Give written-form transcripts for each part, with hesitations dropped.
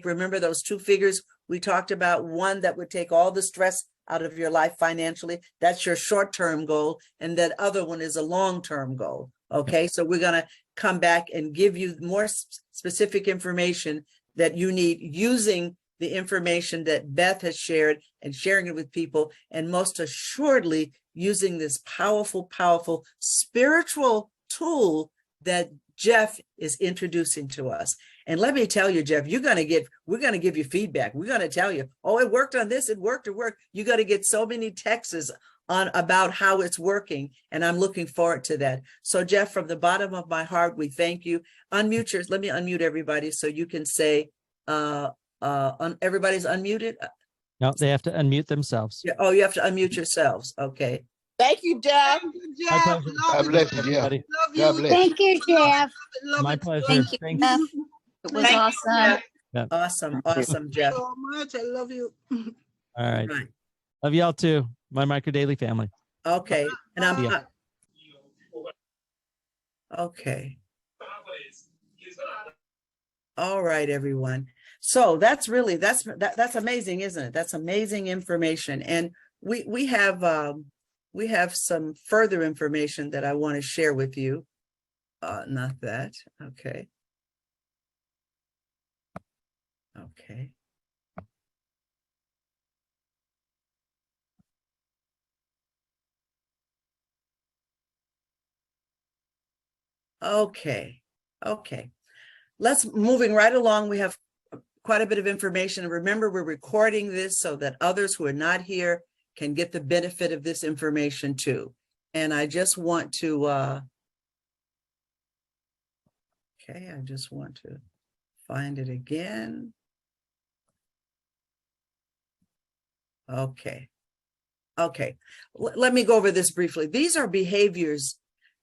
remember those two figures we talked about, one that would take all the stress out of your life financially. That's your short-term goal. And that other one is a long-term goal. Okay. So we're going to come back and give you more specific information that you need using the information that Beth has shared and sharing it with people. And most assuredly using this powerful, powerful spiritual tool that Jeff is introducing to us. And let me tell you, Jeff, we're going to give you feedback. We're going to tell you, oh, it worked on this. It worked. You got to get so many texts on about how it's working. And I'm looking forward to that. So Jeff, from the bottom of my heart, we thank you. Let me unmute everybody so you can say, everybody's unmuted. No, they have to unmute themselves. Yeah, oh, you have to unmute yourselves. Okay. Thank you, Jeff. My pleasure. God bless you, Jeff. Everybody. God bless. Thank you, Jeff. My pleasure. Thank you, Thank Jeff. It was awesome. Awesome. Awesome, Jeff. So much. I love you. All right. Right. Love y'all too. My Micro Daily family. Okay. And I'm Yeah. okay. All right, everyone. So that's amazing, isn't it? That's amazing information. And we have some further information that I want to share with you. Not that. Okay. Okay. Okay. Okay. Let's moving right along. We have quite a bit of information. And remember, we're recording this so that others who are not here can get the benefit of this information too. And I just want to, okay, I just want to find it again. Okay. Okay. Let me go over this briefly. These are behaviors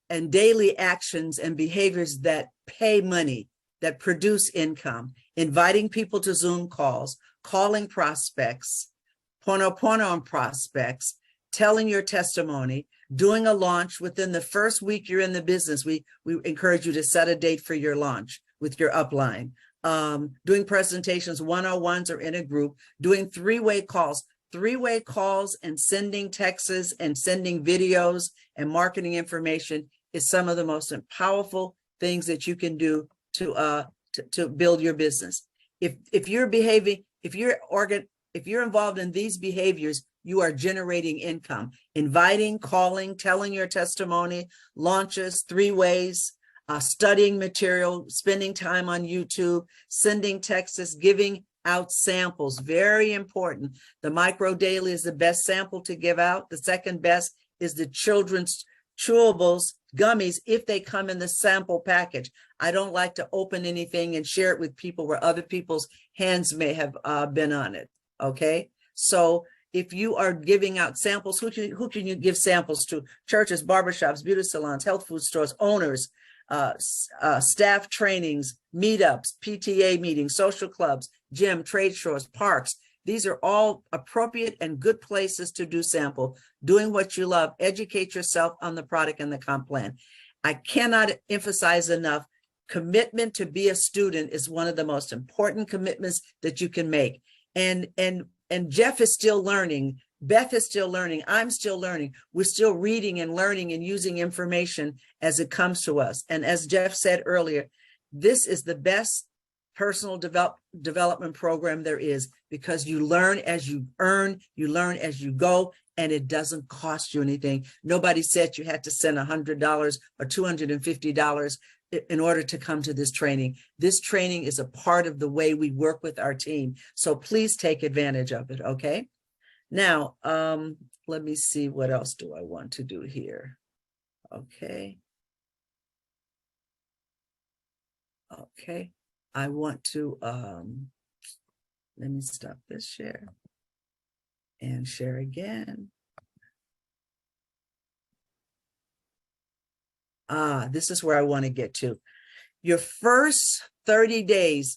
and daily actions and behaviors that pay money, that produce income, inviting people to Zoom calls, calling prospects, on prospects, telling your testimony, doing a launch within the first week you're in the business. We encourage you to set a date for your launch with your upline, doing presentations, one-on-ones or in a group, doing three-way calls and sending texts and sending videos and marketing information is some of the most powerful things that you can do to build your business. If you're involved in these behaviors, you are generating income, inviting, calling, telling your testimony, launches, three ways, studying material, spending time on YouTube, sending texts, giving out samples, very important. The Micro Daily is the best sample to give out. The second best is the children's chewables, gummies, if they come in the sample package. I don't like to open anything and share it with people where other people's hands may have been on it. Okay. So if you are giving out samples, who can you give samples to? Churches, barbershops, beauty salons, health food stores, owners, staff trainings, meetups, PTA meetings, social clubs, gym, trade shows, parks. These are all appropriate and good places to do sample. Doing what you love, educate yourself on the product and the comp plan. I cannot emphasize enough, commitment to be a student is one of the most important commitments that you can make. And Jeff is still learning. Beth is still learning. I'm still learning. We're still reading and learning and using information as it comes to us. And as Jeff said earlier, this is the best personal development program there is, because you learn as you earn, you learn as you go, and it doesn't cost you anything. Nobody said you had to send $100 or $250 in order to come to this training. This training is a part of the way we work with our team. So please take advantage of it, okay? Now, let me see, what else do I want to do here? Okay. Okay. I want to, let me stop this share and share again. This is where I want to get to. Your first 30 days.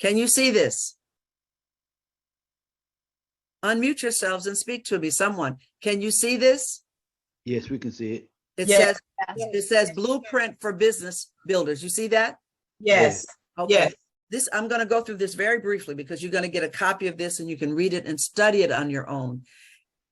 Can you see this? Unmute yourselves and speak to me, someone. Can you see this? Yes, we can see it. It Yes. says blueprint for business builders. You see that? Yes. Okay. Yes. This, I'm going to go through this very briefly because you're going to get a copy of this and you can read it and study it on your own.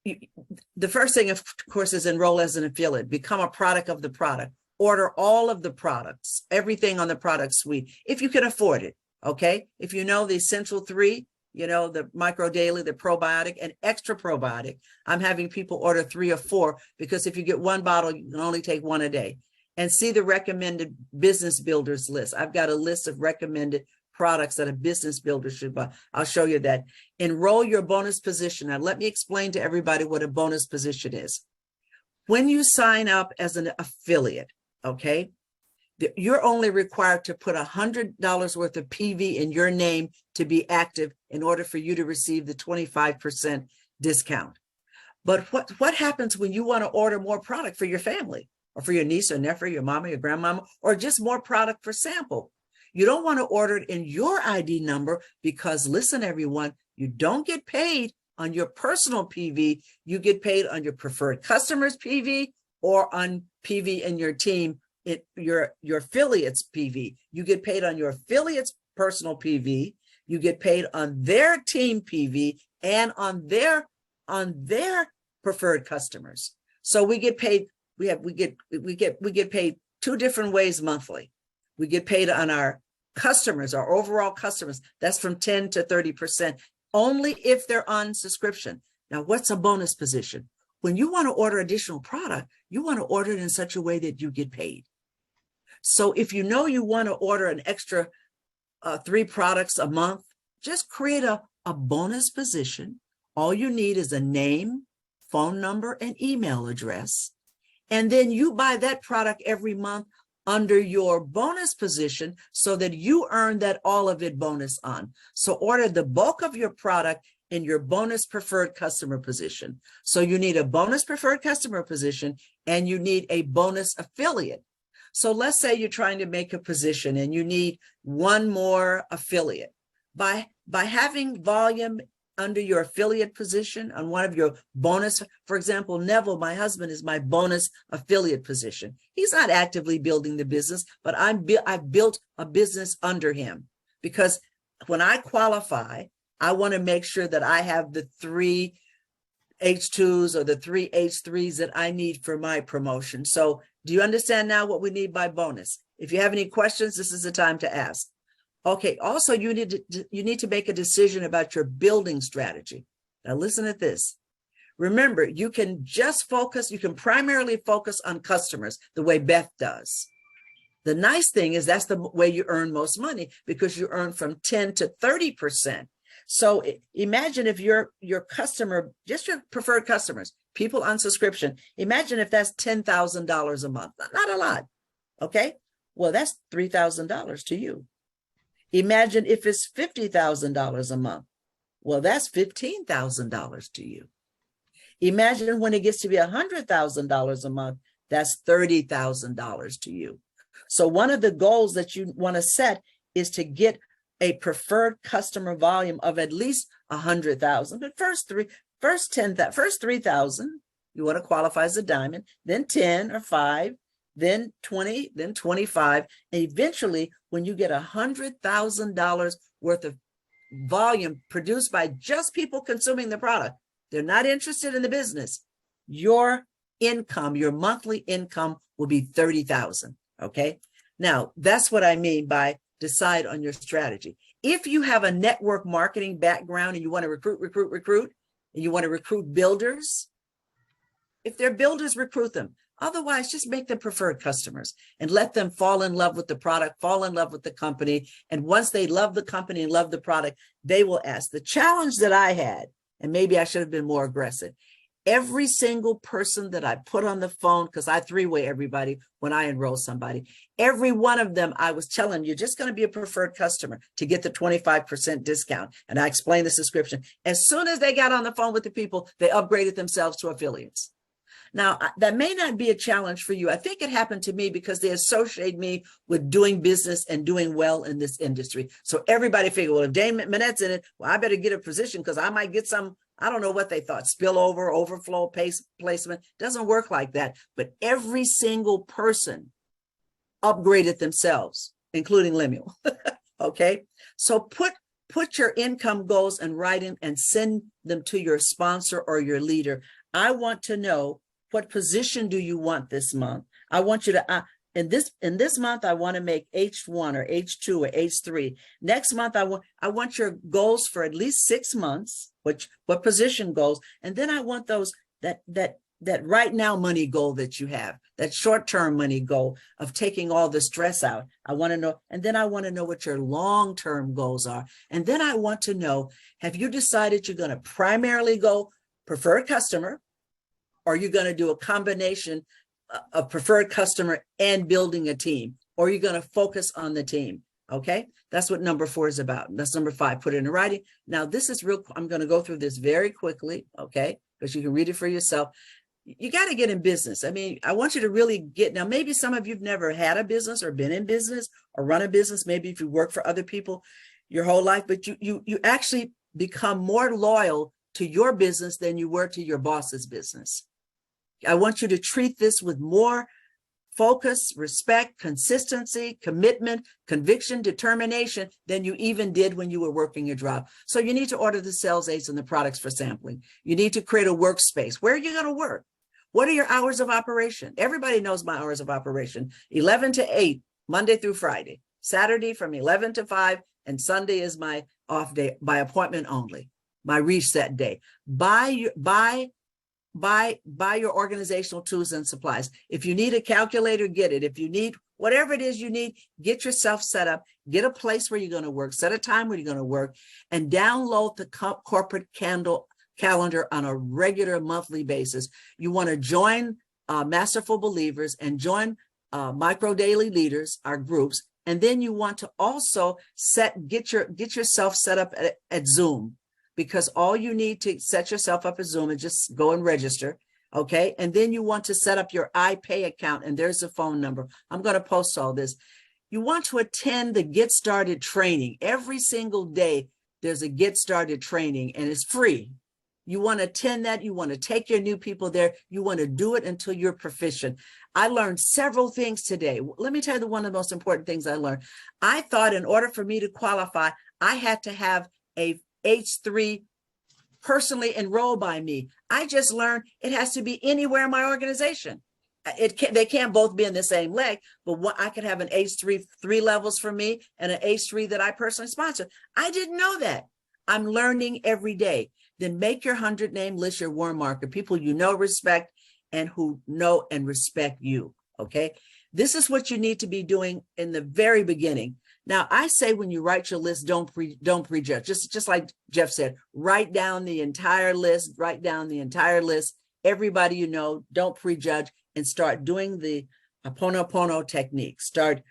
The first thing, of course, is enroll as an affiliate, become a product of the product, order all of the products, everything on the product suite, if you can afford it. Okay. If you know the essential three, you know, the micro daily, the probiotic and extra probiotic, I'm having people order 3 or 4 because if you get 1 bottle, you can only take 1 a day. And see the recommended business builders list. I've got a list of recommended products that a business builder should buy. I'll show you that. Enroll your bonus position. Now, let me explain to everybody what a bonus position is. When you sign up as an affiliate, okay, you're only required to put $100 worth of PV in your name to be active in order for you to receive the 25% discount. But what happens when you want to order more product for your family or for your niece or nephew, your mama, your grandmama, or just more product for sample? You don't want to order it in your ID number because, listen, everyone, you don't get paid on your personal PV. You get paid on your preferred customers PV or on PV in your team, your affiliates PV. You get paid on your affiliates personal PV. You get paid on their team PV and on their preferred customers. So we get paid. We get paid 2 different ways monthly. We get paid on our customers, our overall customers. That's from 10 to 30%, only if they're on subscription. Now, what's a bonus position? When you want to order additional product, you want to order it in such a way that you get paid. So if you know you want to order an extra 3 products a month, just create a bonus position. All you need is a name, phone number, and email address. And then you buy that product every month under your bonus position so that you earn that all of it bonus on. So order the bulk of your product in your bonus preferred customer position. So you need a bonus preferred customer position and you need a bonus affiliate. So let's say you're trying to make a position and you need 1 more affiliate. By having volume under your affiliate position on one of your bonus, for example, Neville, my husband, is my bonus affiliate position. He's not actively building the business, but I've built a business under him because when I qualify, I want to make sure that I have the 3 H2s or the 3 H3s that I need for my promotion. So do you understand now what we need by bonus? If you have any questions, this is the time to ask. Okay, also you need to make a decision about your building strategy. Now listen to this. Remember, you can primarily focus on customers the way Beth does. The nice thing is that's the way you earn most money because you earn from 10 to 30%. So imagine if your customer, just your preferred customers, people on subscription, imagine if that's $10,000 a month, not a lot. Okay, well, that's $3,000 to you. Imagine if it's $50,000 a month. Well, that's $15,000 to you. Imagine when it gets to be $100,000 a month, that's $30,000 to you. So one of the goals that you want to set is to get a preferred customer volume of at least 100,000. But first 3,000, you want to qualify as a diamond, then 10 or 5, then 20, then 25. And eventually, when you get $100,000 worth of volume produced by just people consuming the product, they're not interested in the business. Your income, your monthly income will be 30,000. Okay. Now that's what I mean by decide on your strategy. If you have a network marketing background and you want to recruit, and you want to recruit builders, if they're builders, recruit them. Otherwise, just make them preferred customers and let them fall in love with the product, fall in love with the company. And once they love the company and love the product, they will ask. The challenge that I had, and maybe I should have been more aggressive, every single person that I put on the phone, because I 3-way everybody when I enroll somebody, every one of them, I was telling you, just going to be a preferred customer to get the 25% discount. And I explained the subscription. As soon as they got on the phone with the people, they upgraded themselves to affiliates. Now, that may not be a challenge for you. I think it happened to me because they associate me with doing business and doing well in this industry. So everybody figured, well, if Jane Manette's in it, well, I better get a position because I might get some I don't know what they thought, spillover, overflow, placement. Doesn't work like that. But every single person upgraded themselves, including Lemuel. Okay. So put your income goals and write them and send them to your sponsor or your leader. I want to know, what position do you want this month? I want you to, in this month, I want to make H1 or H2 or H3. Next month, I want your goals for at least 6 months, what position goals. And then I want those, that right now money goal that you have, that short-term money goal of taking all the stress out. I want to know, and then I want to know what your long-term goals are. And then I want to know, have you decided you're going to primarily go preferred customer, or you're going to do a combination of preferred customer and building a team, or you're going to focus on the team? Okay, that's what number 4 is about. That's number 5, put it in writing. Now, this is real, I'm going to go through this very quickly, okay, because you can read it for yourself. You got to get in business. I mean, I want you to really get, now maybe some of you've never had a business or been in business or run a business. Maybe if you work for other people your whole life, but you actually become more loyal to your business than you were to your boss's business. I want you to treat this with more focus, respect, consistency, commitment, conviction, determination than you even did when you were working your job. So you need to order the sales aids and the products for sampling. You need to create a workspace. Where are you going to work? What are your hours of operation? Everybody knows my hours of operation: 11 to 8, Monday through Friday, Saturday from 11 to 5, and Sunday is my off day by appointment only, my reset day. Buy your organizational tools and supplies. If you need a calculator, get it. If you need whatever it is you need, get yourself set up, get a place where you're going to work, set a time where you're going to work, and download the corporate calendar on a regular monthly basis. You want to join Masterful Believers and join Micro Daily Leaders, our groups. And then you want to also get yourself set up at Zoom, because all you need to set yourself up at Zoom is just go and register. Okay. And then you want to set up your iPay account, and there's a phone number. I'm going to post all this. You want to attend the Get Started training. Every single day, there's a Get Started training, and it's free. You want to attend that. You want to take your new people there. You want to do it until you're proficient. I learned several things today. Let me tell you one of the most important things I learned. I thought in order for me to qualify, I had to have a H3 personally enrolled by me. I just learned it has to be anywhere in my organization. They can't both be in the same leg, but I could have an H3, 3 levels for me, and an H3 that I personally sponsor. I didn't know that. I'm learning every day. Then make your 100-name list your warm market, people you know, respect, and who know and respect you. Okay. This is what you need to be doing in the very beginning. Now, I say when you write your list, don't prejudge. Just like Jeff said, write down the entire list, everybody you know, don't prejudge, and start doing the Ho'oponopono technique. Start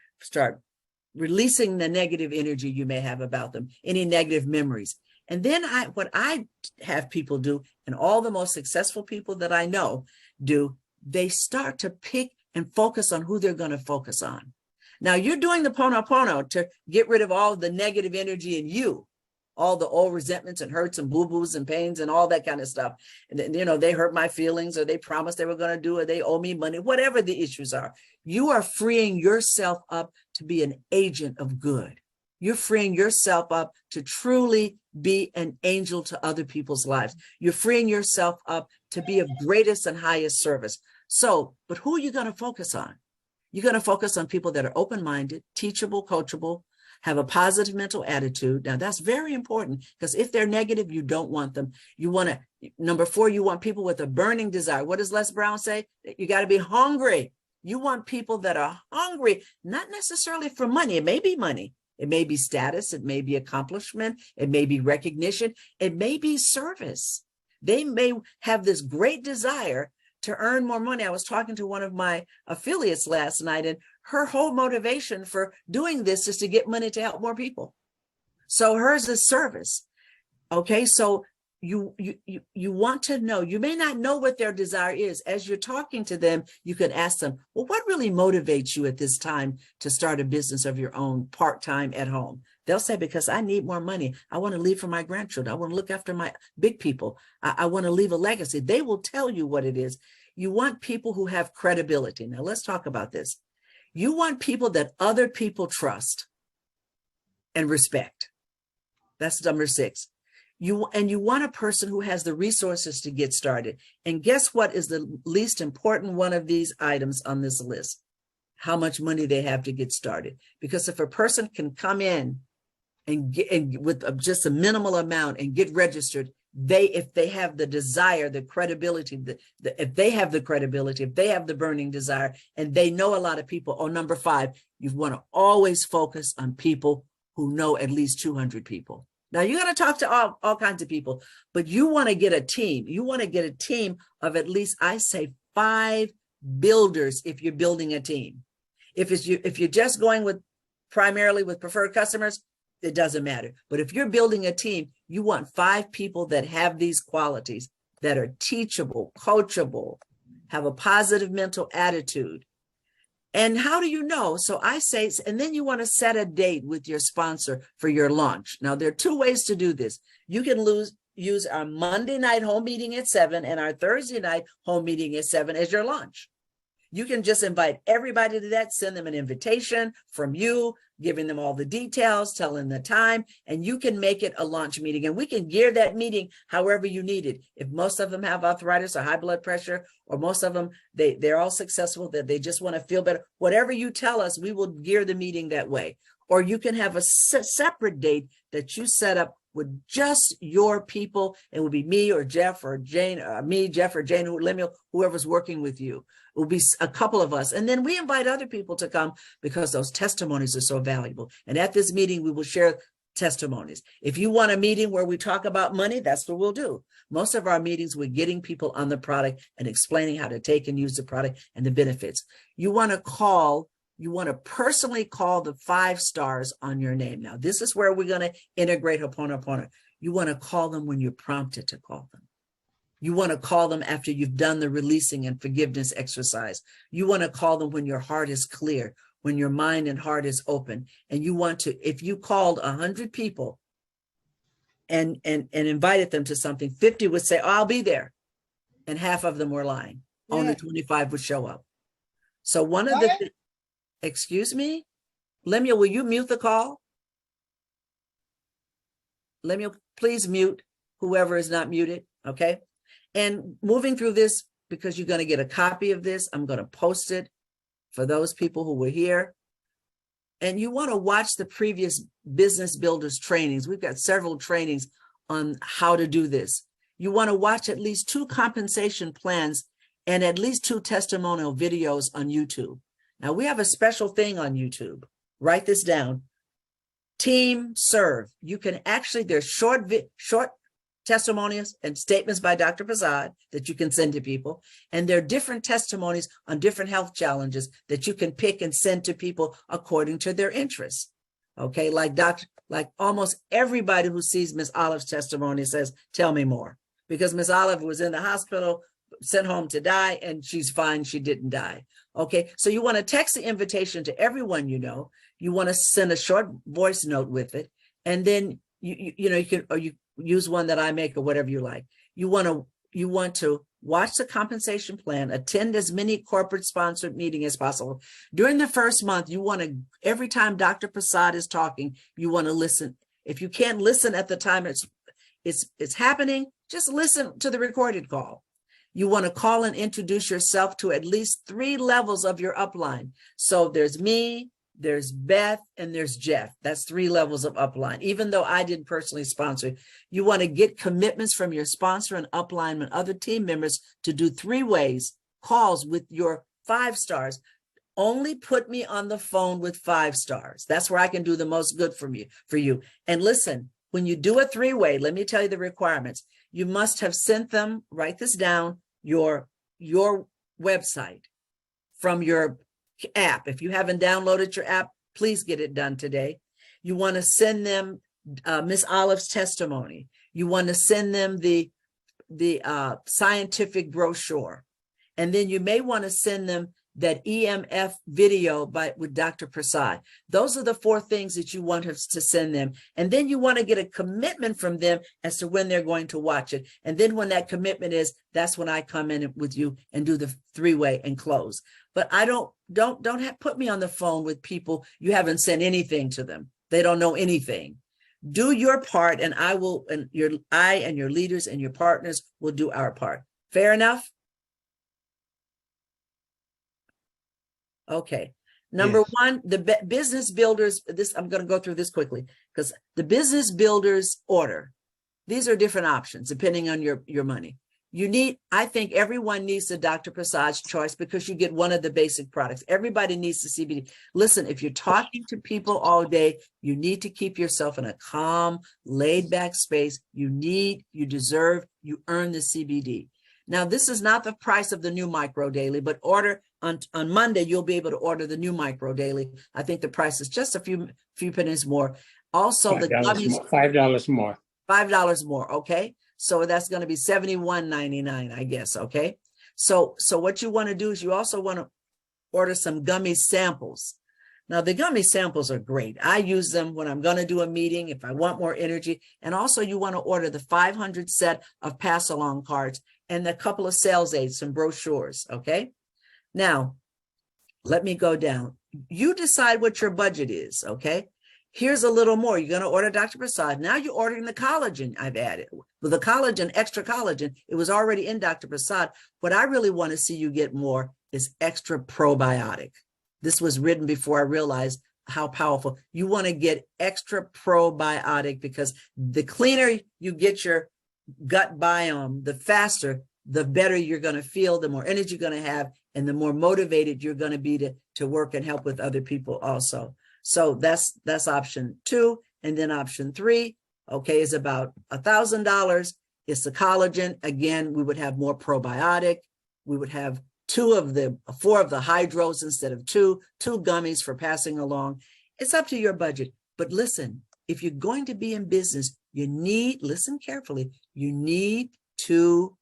releasing the negative energy you may have about them, any negative memories. And then what I have people do, and all the most successful people that I know do, they start to pick and focus on who they're going to focus on. Now, you're doing the Ho'oponopono to get rid of all the negative energy in you, all the old resentments and hurts and boo-boos and pains and all that kind of stuff. And then, you know, they hurt my feelings, or they promised they were going to do it, they owe me money, whatever the issues are. You are freeing yourself up to be an agent of good. You're freeing yourself up to truly be an angel to other people's lives. You're freeing yourself up to be of greatest and highest service. So, but who are you going to focus on? You're going to focus on people that are open-minded, teachable, coachable, have a positive mental attitude. Now, that's very important, because if they're negative, you don't want them. You want to, number 4, you want people with a burning desire. What does Les Brown say? You got to be hungry. You want people that are hungry, not necessarily for money. It may be money. It may be status. It may be accomplishment. It may be recognition. It may be service. They may have this great desire to earn more money. I was talking to one of my affiliates last night, and her whole motivation for doing this is to get money to help more people. So hers is service. Okay, so you want to know. You may not know what their desire is. As you're talking to them, you can ask them, well, what really motivates you at this time to start a business of your own part-time at home? They'll say, because I need more money. I want to leave for my grandchildren. I want to look after my big people. I want to leave a legacy. They will tell you what it is. You want people who have credibility. Now let's talk about this. You want people that other people trust and respect. That's number 6. You want a person who has the resources to get started. And guess what is the least important one of these items on this list? How much money they have to get started. Because if a person can come in and with just a minimal amount and get registered, if they have the desire, the credibility, if they have the credibility, if they have the burning desire, and they know a lot of people. Or number 5, you want to always focus on people who know at least 200 people. Now you're going to talk to all kinds of people, but you want to get a team. You want to get a team of at least, I say, 5 builders if you're building a team. If you're just going with primarily with preferred customers, it doesn't matter. But if you're building a team, you want 5 people that have these qualities, that are teachable, coachable, have a positive mental attitude. And how do you know? So I say, and then you want to set a date with your sponsor for your launch. Now, there are 2 ways to do this. You can use our Monday night home meeting at 7 and our Thursday night home meeting at 7 as your launch. You can just invite everybody to that, send them an invitation from you, giving them all the details, telling the time, and you can make it a launch meeting. And we can gear that meeting however you need it. If most of them have arthritis or high blood pressure, or most of them, they're all successful, that they just want to feel better, whatever you tell us, we will gear the meeting that way. Or you can have a separate date that you set up with just your people. It will be me or Jeff or Jane, me, Jeff or Jane, whoever's working with you. It will be a couple of us. And then we invite other people to come because those testimonies are so valuable. And at this meeting, we will share testimonies. If you want a meeting where we talk about money, that's what we'll do. Most of our meetings, we're getting people on the product and explaining how to take and use the product and the benefits. You want to personally call the 5 stars on your name. Now, this is where we're going to integrate Ho'oponopono. You want to call them when you're prompted to call them. You want to call them after you've done the releasing and forgiveness exercise. You want to call them when your heart is clear, when your mind and heart is open. And you want to, if you called 100 people and invited them to something, 50 would say, oh, I'll be there. And half of them were lying. Yeah. Only 25 would show up. So one of What? excuse me, Lemuel, will you mute the call? Lemuel, please mute whoever is not muted, okay? And moving through this, because you're going to get a copy of this, I'm going to post it for those people who were here. And you want to watch the previous Business Builders trainings. We've got several trainings on how to do this. You want to watch at least 2 compensation plans and at least 2 testimonial videos on YouTube. Now, we have a special thing on YouTube. Write this down. Team Serve. You can actually, there's short testimonials and statements by Dr. Prasad that you can send to people. And there are different testimonies on different health challenges that you can pick and send to people according to their interests. Okay, like almost everybody who sees Miss Olive's testimony says, tell me more. Because Miss Olive was in the hospital, sent home to die, and she's fine, she didn't die. Okay, so you want to text the invitation to everyone you know. You want to send a short voice note with it, and then you use one that I make or whatever you like. You want to watch the compensation plan, attend as many corporate sponsored meetings as possible. During the first month, you want to, every time Dr. Prasad is talking, you want to listen. If you can't listen at the time it's happening, just listen to the recorded call. You want to call and introduce yourself to at least 3 levels of your upline. So there's me, there's Beth, and there's Jeff. That's 3 levels of upline. Even though I didn't personally sponsor it, you want to get commitments from your sponsor and upline and other team members to do 3 ways calls with your 5 stars. Only put me on the phone with 5 stars. That's where I can do the most good for you. And listen, when you do a 3-way, let me tell you the requirements. You must have sent them, write this down, your website from your app. If you haven't downloaded your app, please get it done today. You want to send them Miss Olive's testimony. You want to send them the scientific brochure. And then you may want to send them that EMF video with Dr. Prasad. Those are the 4 things that you want us to send them. And then you want to get a commitment from them as to when they're going to watch it. And then when that commitment is, that's when I come in with you and do the 3-way and close. But I don't put me on the phone with people you haven't sent anything to them. They don't know anything. Do your part, and I and your leaders and your partners will do our part. Fair enough? Okay. Number Yes. 1, the business builders, I'm going to go through this quickly because the business builders order, these are different options depending on your money. I think everyone needs the Dr. Prasad's choice because you get one of the basic products. Everybody needs the CBD. Listen, if you're talking to people all day, you need to keep yourself in a calm, laid back space. You deserve, you earn the CBD. Now, this is not the price of the new Micro Daily, but order on Monday, you'll be able to order the new Micro Daily. I think the price is just a few pennies more. Also, the gummies, $5 more. $5 more. Okay. So that's going to be $71.99, I guess. Okay. So what you want to do is you also want to order some gummy samples. Now, the gummy samples are great. I use them when I'm going to do a meeting, if I want more energy. And also you want to order the 500 set of pass along cards and a couple of sales aids, some brochures. Okay. Now, let me go down. You decide what your budget is. Okay. Here's a little more. You're going to order Dr. Prasad. Now you're ordering the collagen I've added. With the collagen, extra collagen, it was already in Dr. Prasad. What I really want to see you get more is extra probiotic. This was written before I realized how powerful. You want to get extra probiotic because the cleaner you get your gut biome, the faster, the better you're going to feel, the more energy you're going to have, and the more motivated you're going to be to work and help with other people also. So that's option 2. And then option 3, okay, is about $1,000. It's the collagen. Again, we would have more probiotic. We would have 4 of the hydros instead of 2 gummies for passing along. It's up to your budget. But listen, if you're going to be in business, listen carefully, you need to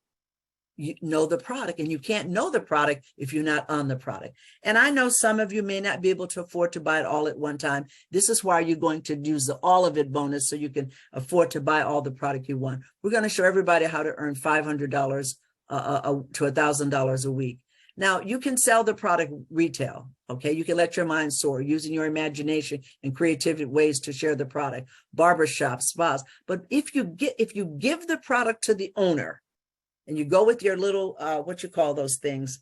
know the product, and you can't know the product if you're not on the product. And I know some of you may not be able to afford to buy it all at one time. This is why you're going to use the all of it bonus so you can afford to buy all the product you want. We're going to show everybody how to earn $500 to $1,000 a week. Now, you can sell the product retail, okay? You can let your mind soar using your imagination and creativity ways to share the product, barbershops, spas. But if you give the product to the owner, and you go with your little, what you call those things,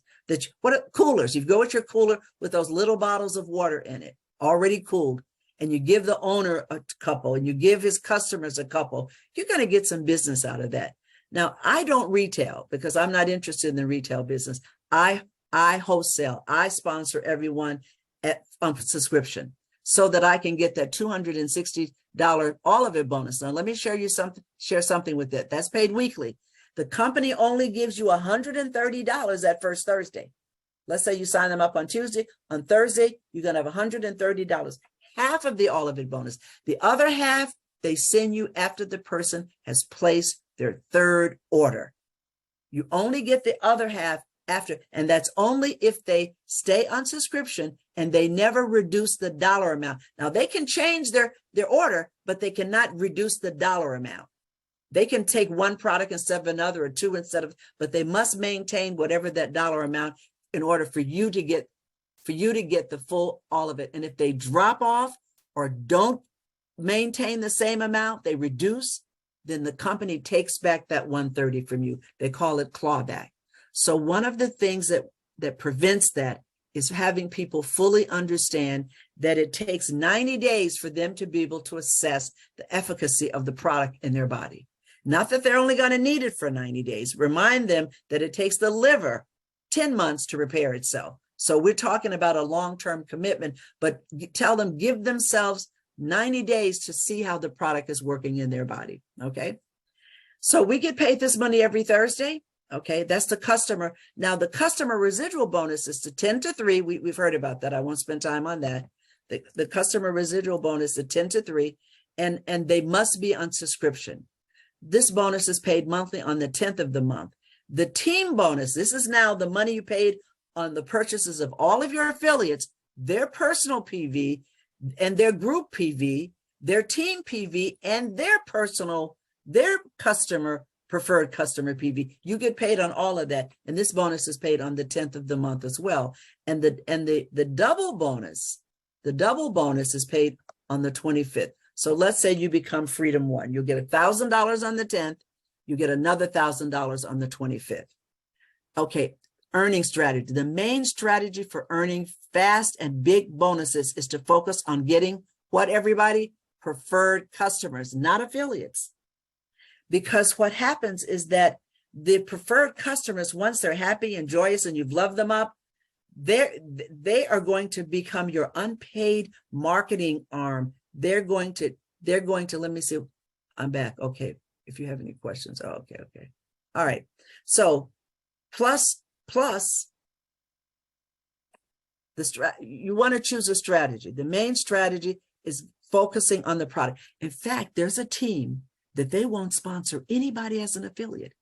coolers. You go with your cooler with those little bottles of water in it, already cooled, and you give the owner a couple, and you give his customers a couple, you're going to get some business out of that. Now, I don't retail because I'm not interested in the retail business. I wholesale. I sponsor everyone on subscription so that I can get that $260 all of it bonus. Now, let me share something with it. That's paid weekly. The company only gives you $130 that first Thursday. Let's say you sign them up on Tuesday. On Thursday, you're going to have $130, half of the all of it bonus. The other half, they send you after the person has placed their 3rd order. You only get the other half after, and that's only if they stay on subscription and they never reduce the dollar amount. Now, they can change their order, but they cannot reduce the dollar amount. They can take one product instead of another or 2 instead of, but they must maintain whatever that dollar amount in order for you to get the full all of it. And if they drop off or don't maintain the same amount, they reduce, then the company takes back that $130 from you. They call it clawback. So one of the things that prevents that is having people fully understand that it takes 90 days for them to be able to assess the efficacy of the product in their body. Not that they're only going to need it for 90 days. Remind them that it takes the liver 10 months to repair itself. So we're talking about a long-term commitment, but tell them, give themselves 90 days to see how the product is working in their body. Okay. So we get paid this money every Thursday. Okay. That's the customer. Now the customer residual bonus is to 10 to 3. We've heard about that. I won't spend time on that. The customer residual bonus is 10 to 3, and they must be on subscription. This bonus is paid monthly on the 10th of the month. The team bonus, this is now the money you paid on the purchases of all of your affiliates, their personal PV and their group PV, their team PV, and their preferred customer PV. You get paid on all of that. And this bonus is paid on the 10th of the month as well. And the double bonus is paid on the 25th. So let's say you become Freedom One. You'll get $1,000 on the 10th. You get another $1,000 on the 25th. Okay, earning strategy. The main strategy for earning fast and big bonuses is to focus on getting what, everybody? Preferred customers, not affiliates. Because what happens is that the preferred customers, once they're happy and joyous and you've loved them up, they are going to become your unpaid marketing arm. They're going to, let me see. I'm back. Okay. If you have any questions. Oh, okay. All right. So plus you want to choose a strategy. The main strategy is focusing on the product. In fact, there's a team that they won't sponsor anybody as an affiliate.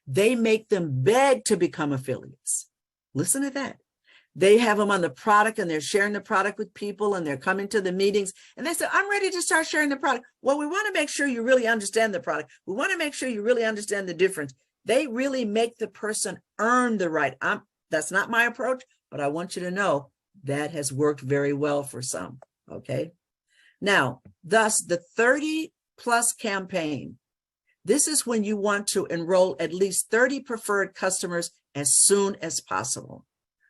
They make them beg to become affiliates. Listen to that. They have them on the product and they're sharing the product with people and they're coming to the meetings and they say, I'm ready to start sharing the product. Well, we want to make sure you really understand the product. We want to make sure you really understand the difference. They really make the person earn the right. That's not my approach, but I want you to know that has worked very well for some. Okay. Now, thus the 30+ campaign. This is when you want to enroll at least 30 preferred customers as soon as possible,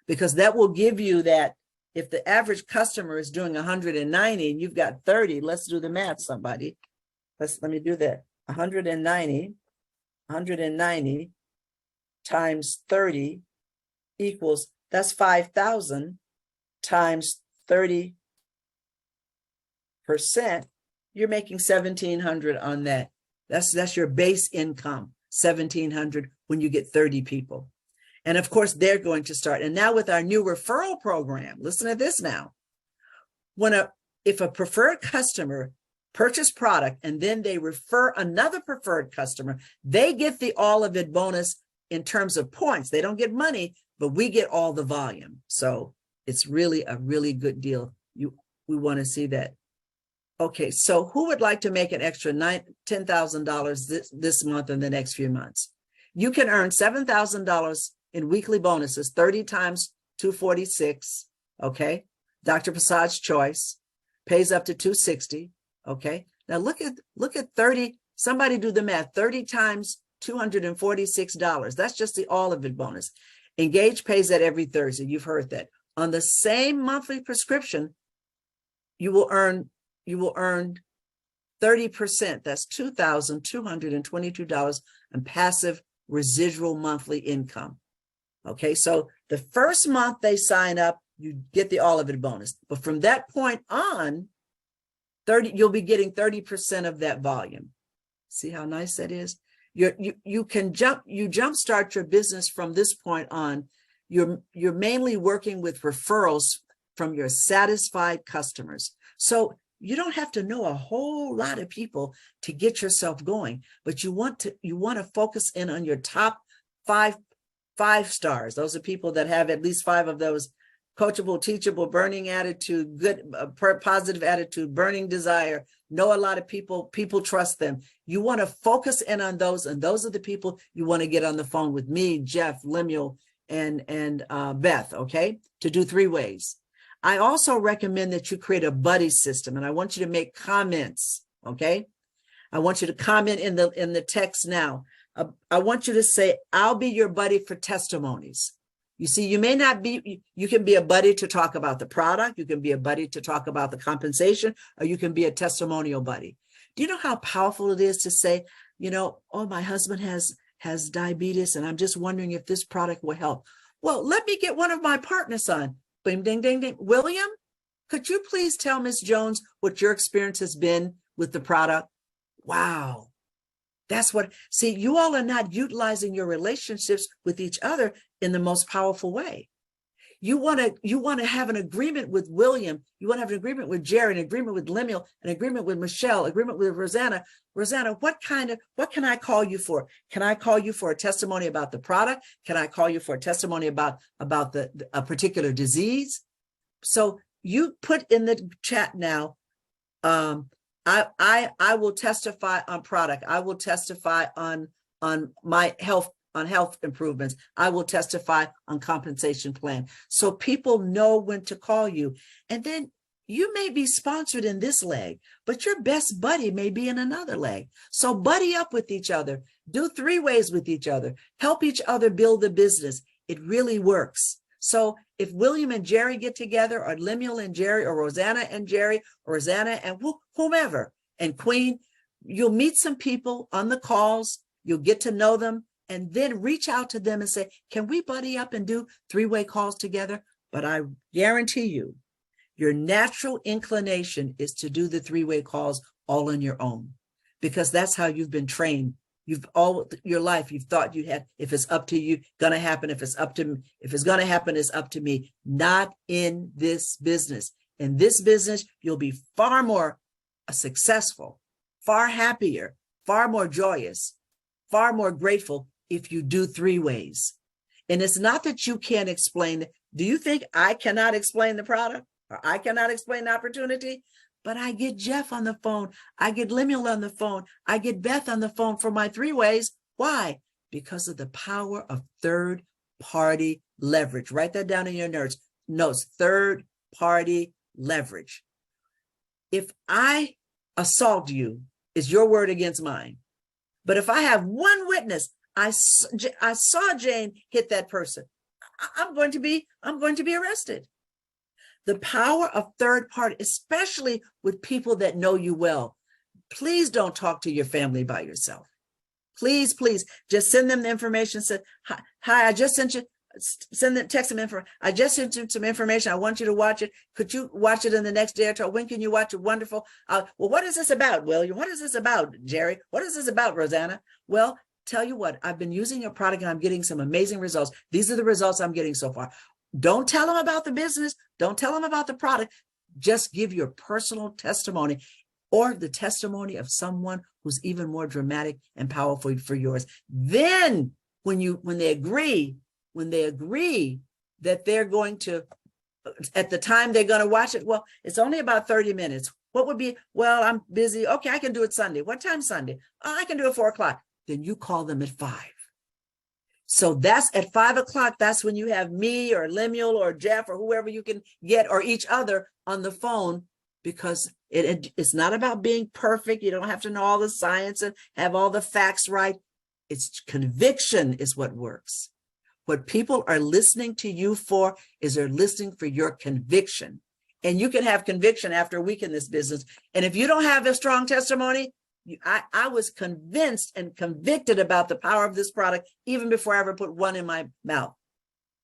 because that will give you that. If the average customer is doing 190 and you've got 30, let's do the math, somebody. Let me do that. 190 times 30 equals, that's 5,000 times 30%. You're making 1,700 on that. That's your base income, 1,700 when you get 30 people. And of course, they're going to start. And now with our new referral program, listen to this now. If a preferred customer purchase product and then they refer another preferred customer, they get the all of it bonus in terms of points. They don't get money, but we get all the volume. So it's really a really good deal. We want to see that. Okay, so who would like to make an extra $10,000 this month and the next few months? You can earn $7,000 in weekly bonuses, 30 times 246, okay? Dr. Prasad's choice, pays up to 260, okay? Now look at 30, somebody do the math, 30 times $246. That's just the all of it bonus. Engage pays that every Thursday, you've heard that. On the same monthly prescription, you will earn 30%. That's $2,222 in passive residual monthly income. Okay, so the first month they sign up, you get the all of it bonus. But from that point on, you'll be getting 30% of that volume. See how nice that is? You jumpstart your business from this point on. You're mainly working with referrals from your satisfied customers. So you don't have to know a whole lot of people to get yourself going, but you want to focus in on your top five stars. Those are people that have at least 5 of those: coachable, teachable, burning attitude, good, positive attitude, burning desire, know a lot of people trust them. You want to focus in on those, and those are the people you want to get on the phone with me, Jeff, Lemuel, and Beth, okay, to do 3 ways. I also recommend that you create a buddy system, and I want you to make comments, okay? I want you to comment in the text now. I want you to say, I'll be your buddy for testimonies. You see, you may not be, you can be a buddy to talk about the product, you can be a buddy to talk about the compensation, or you can be a testimonial buddy. Do you know how powerful it is to say, oh, my husband has diabetes, and I'm just wondering if this product will help. Well, let me get one of my partners on. Bing, ding, ding, ding. William, could you please tell Ms. Jones what your experience has been with the product? Wow. That's what, see, you all are not utilizing your relationships with each other in the most powerful way. You want to have an agreement with William. You want to have an agreement with Jerry, an agreement with Lemuel, an agreement with Michelle, agreement with Rosanna. Rosanna, what can I call you for? Can I call you for a testimony about the product? Can I call you for a testimony about a particular disease? So you put in the chat now, I will testify on product. I will testify on my health, on health improvements. I will testify on compensation plan. So people know when to call you. And then you may be sponsored in this leg, but your best buddy may be in another leg. So buddy up with each other, do 3 ways with each other, help each other build the business. It really works. So if William and Jerry get together, or Lemuel and Jerry, or Rosanna and Jerry, or Rosanna and whomever, and Queen, you'll meet some people on the calls, you'll get to know them, and then reach out to them and say, can we buddy up and do 3-way calls together? But I guarantee you, your natural inclination is to do the 3-way calls all on your own, because that's how you've been trained. You've all your life, you've thought you had, if it's up to you, gonna happen. If it's up to me, if it's gonna happen, it's up to me. Not in this business. In this business, you'll be far more successful, far happier, far more joyous, far more grateful if you do 3 ways. And it's not that you can't explain. Do you think I cannot explain the product, or I cannot explain the opportunity? But I get Jeff on the phone. I get Lemuel on the phone. I get Beth on the phone for my 3 ways. Why? Because of the power of third-party leverage. Write that down in your notes. Third-party leverage. If I assault you, it's your word against mine. But if I have one witness, I saw Jane hit that person, I'm going to be arrested. The power of third party, especially with people that know you well. Please don't talk to your family by yourself. Please, please, just send them the information. Say, hi, I just sent you, text them info. I just sent you some information. I want you to watch it. Could you watch it in the next day or two? When can you watch it? Wonderful. Well, what is this about, William? What is this about, Jerry? What is this about, Rosanna? Well, tell you what, I've been using your product and I'm getting some amazing results. These are the results I'm getting so far. Don't tell them about the business. Don't tell them about the product. Just give your personal testimony, or the testimony of someone who's even more dramatic and powerful for yours. Then when they agree that they're going to, at the time they're going to watch it, well, it's only about 30 minutes. What would be, well, I'm busy. Okay, I can do it Sunday. What time Sunday? Oh, I can do it 4 o'clock. Then you call them at 5. So that's at 5 o'clock. That's when you have me or Lemuel or Jeff or whoever you can get, or each other on the phone, because it's not about being perfect. You don't have to know all the science and have all the facts right. It's conviction is what works. What people are listening to you for is they're listening for your conviction. And you can have conviction after a week in this business. And if you don't have a strong testimony, I was convinced and convicted about the power of this product even before I ever put one in my mouth.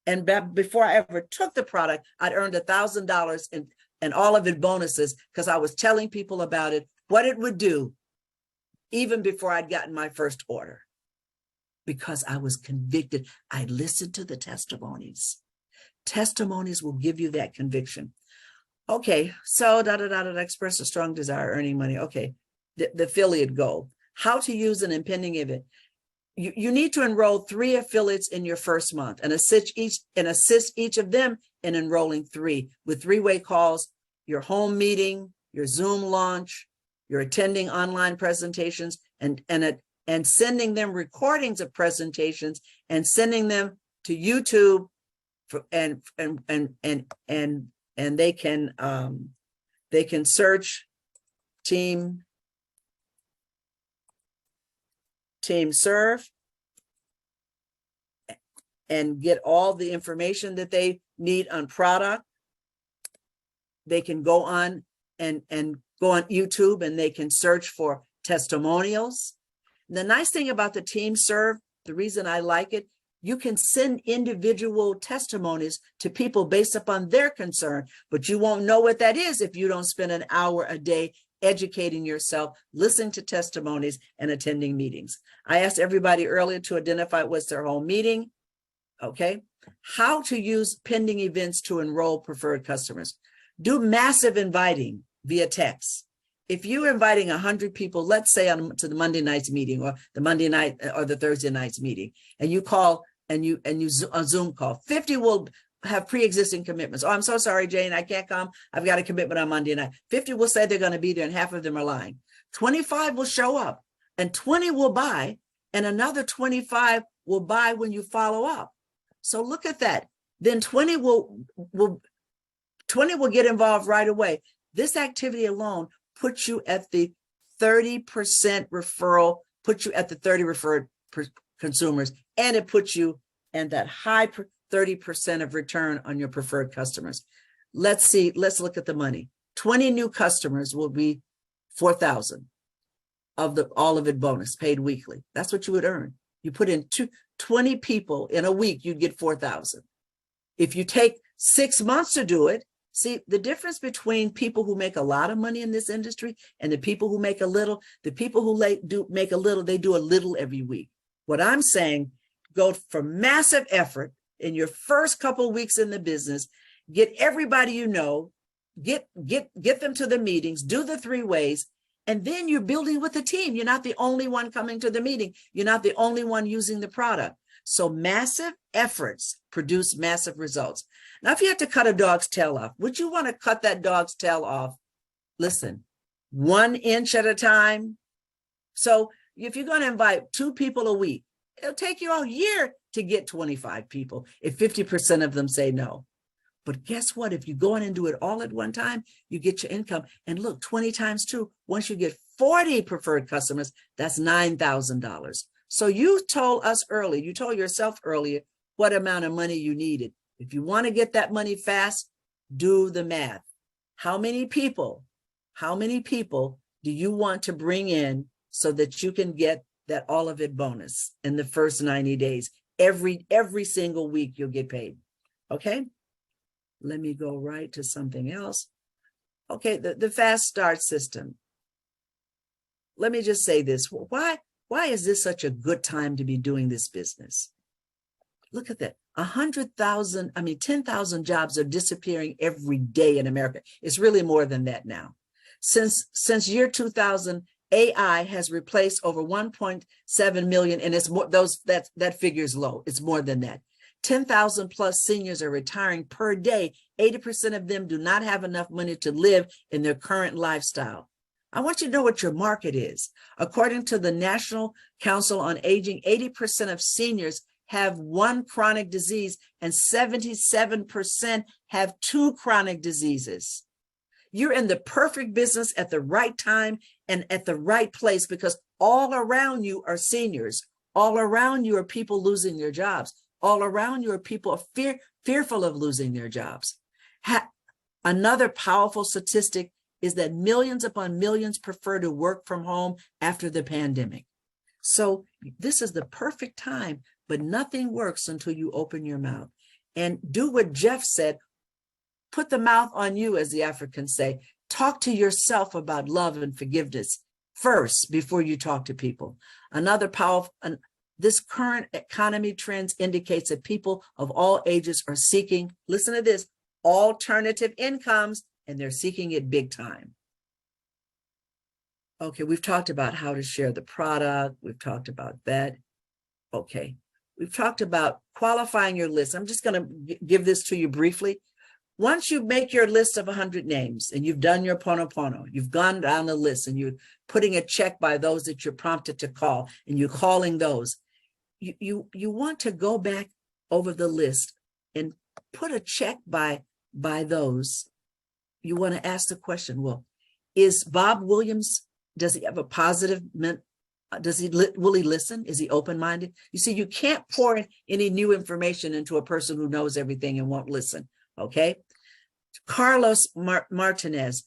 And before I ever took the product, I'd earned $1,000 and all of it bonuses, because I was telling people about it, what it would do, even before I'd gotten my first order, because I was convicted. I listened to the testimonies. Testimonies will give you that conviction. Okay, so express a strong desire, earning money. Okay. The affiliate goal, how to use an impending event. You need to enroll 3 affiliates in your first month and assist each of them in enrolling 3 with 3-way calls, your home meeting, your Zoom launch, your attending online presentations, and sending them recordings of presentations and sending them to YouTube and they can search Team Serve and get all the information that they need on product. They can go on and go on YouTube and they can search for testimonials. The nice thing about the Team Serve, the reason I like it, you can send individual testimonies to people based upon their concern, but you won't know what that is if you don't spend an hour a day educating yourself, listening to testimonies, and attending meetings. I asked everybody earlier to identify what's their home meeting. Okay. How to use pending events to enroll preferred customers. Do massive inviting via text. If you're inviting 100 people, let's say to the Monday night's meeting or the Monday night or the Thursday night's meeting, and you call and you a Zoom call, 50 will have pre-existing commitments. Oh, I'm so sorry, Jane, I can't come. I've got a commitment on Monday night. 50 will say they're going to be there and half of them are lying. 25 will show up and 20 will buy and another 25 will buy when you follow up. So look at that. Then 20 will get involved right away. This activity alone puts you at the 30% referral, puts you at the 30 referred consumers, and it puts you in that high 30% of return on your preferred customers. Let's look at the money. 20 new customers will be $4,000 of the all of it bonus paid weekly. That's what you would earn. You put in 20 people in a week, you'd get $4,000. If you take 6 months to do it, see the difference between people who make a lot of money in this industry and the people who make a little. The people who make a little, they do a little every week. What I'm saying, go for massive effort in your first couple of weeks in the business, get everybody you know, get them to the meetings, do the 3 ways, and then you're building with a team. You're not the only one coming to the meeting. You're not the only one using the product. So massive efforts produce massive results. Now, if you had to cut a dog's tail off, would you want to cut that dog's tail off? Listen, 1 inch at a time. So if you're going to invite 2 people a week, it'll take you a year to get 25 people if 50% of them say no. But guess what? If you go in and do it all at one time, you get your income. And look, 20 times 2, once you get 40 preferred customers, that's $9,000. So you told us earlier, you told yourself earlier what amount of money you needed. If you want to get that money fast, do the math. How many people do you want to bring in so that you can get that all of it bonus in the first 90 days? Every single week you'll get paid. Okay. Let me go right to something else. Okay. The fast start system. Let me just say this. Why is this such a good time to be doing this business? Look at that. 10,000 jobs are disappearing every day in America. It's really more than that now. Since year 2000, AI has replaced over 1.7 million, and it's more, that figure is low. It's more than that. 10,000 plus seniors are retiring per day. 80% of them do not have enough money to live in their current lifestyle. I want you to know what your market is. According to the National Council on Aging, 80% of seniors have 1 chronic disease and 77% have 2 chronic diseases. You're in the perfect business at the right time and at the right place, because all around you are seniors. All around you are people losing their jobs. All around you are people fearful of losing their jobs. Another powerful statistic is that millions upon millions prefer to work from home after the pandemic. So this is the perfect time, but nothing works until you open your mouth and do what Jeff said. Put the mouth on you, as the Africans say. Talk to yourself about love and forgiveness first before you talk to people. Another powerful, this current economy trends indicates that people of all ages are seeking, listen to this, alternative incomes, and they're seeking it big time. Okay, we've talked about how to share the product. We've talked about that. Okay, we've talked about qualifying your list. I'm just going to give this to you briefly. Once you make your list of 100 names and you've done your Ponopono, you've gone down the list and you're putting a check by those that you're prompted to call and you're calling those, you want to go back over the list and put a check by those. You want to ask the question, well, is Bob Williams, does he have a positive, will he listen? Is he open-minded? You see, you can't pour any new information into a person who knows everything and won't listen. Okay. Carlos Martinez.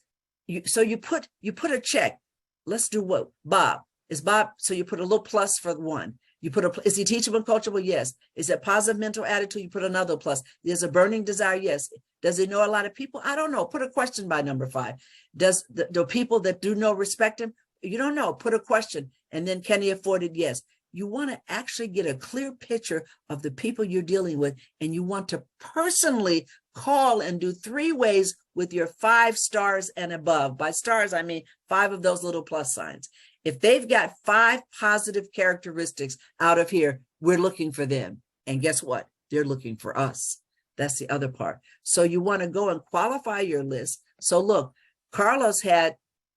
So you put a check. Let's do what? Bob. Is Bob, so you put a little plus for 1. You put is he teachable and coachable? Yes. Is it positive mental attitude? You put another plus. There's a burning desire? Yes. Does he know a lot of people? I don't know. Put a question by number 5. Do people that do know respect him? You don't know. Put a question. And then can he afford it? Yes. you want to actually get a clear picture of the people you're dealing with, and you want to personally call and do 3 ways with your 5 stars and above. By stars, I mean 5 of those little plus signs. If they've got 5 positive characteristics out of here, we're looking for them. And guess what? They're looking for us. That's the other part. So you want to go and qualify your list. So look, Carlos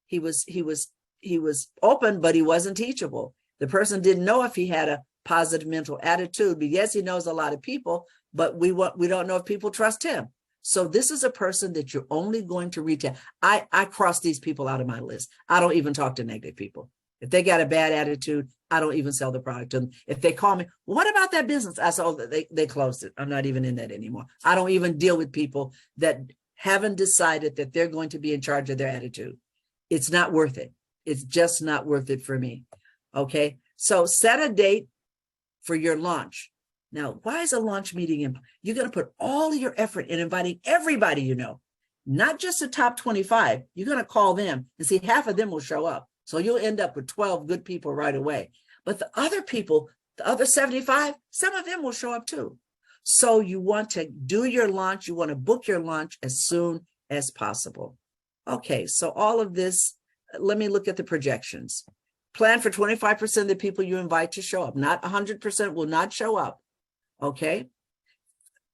he was open, but he wasn't teachable. The person didn't know if he had a positive mental attitude, but yes, he knows a lot of people, but we don't know if people trust him. So this is a person that you're only going to reach out. I cross these people out of my list. I don't even talk to negative people. If they got a bad attitude, I don't even sell the product to them. If they call me, what about that business? I said, oh, they closed it. I'm not even in that anymore. I don't even deal with people that haven't decided that they're going to be in charge of their attitude. It's not worth it. It's just not worth it for me. Okay. So set a date for your launch. Now, why is a launch meeting important? You're going to put all your effort in inviting everybody you know, not just the top 25. You're going to call them and see half of them will show up. So you'll end up with 12 good people right away. But the other people, the other 75, some of them will show up too. So you want to do your launch. You want to book your launch as soon as possible. Okay, so all of this, let me look at the projections. Plan for 25% of the people you invite to show up. Not 100% will not show up. Okay.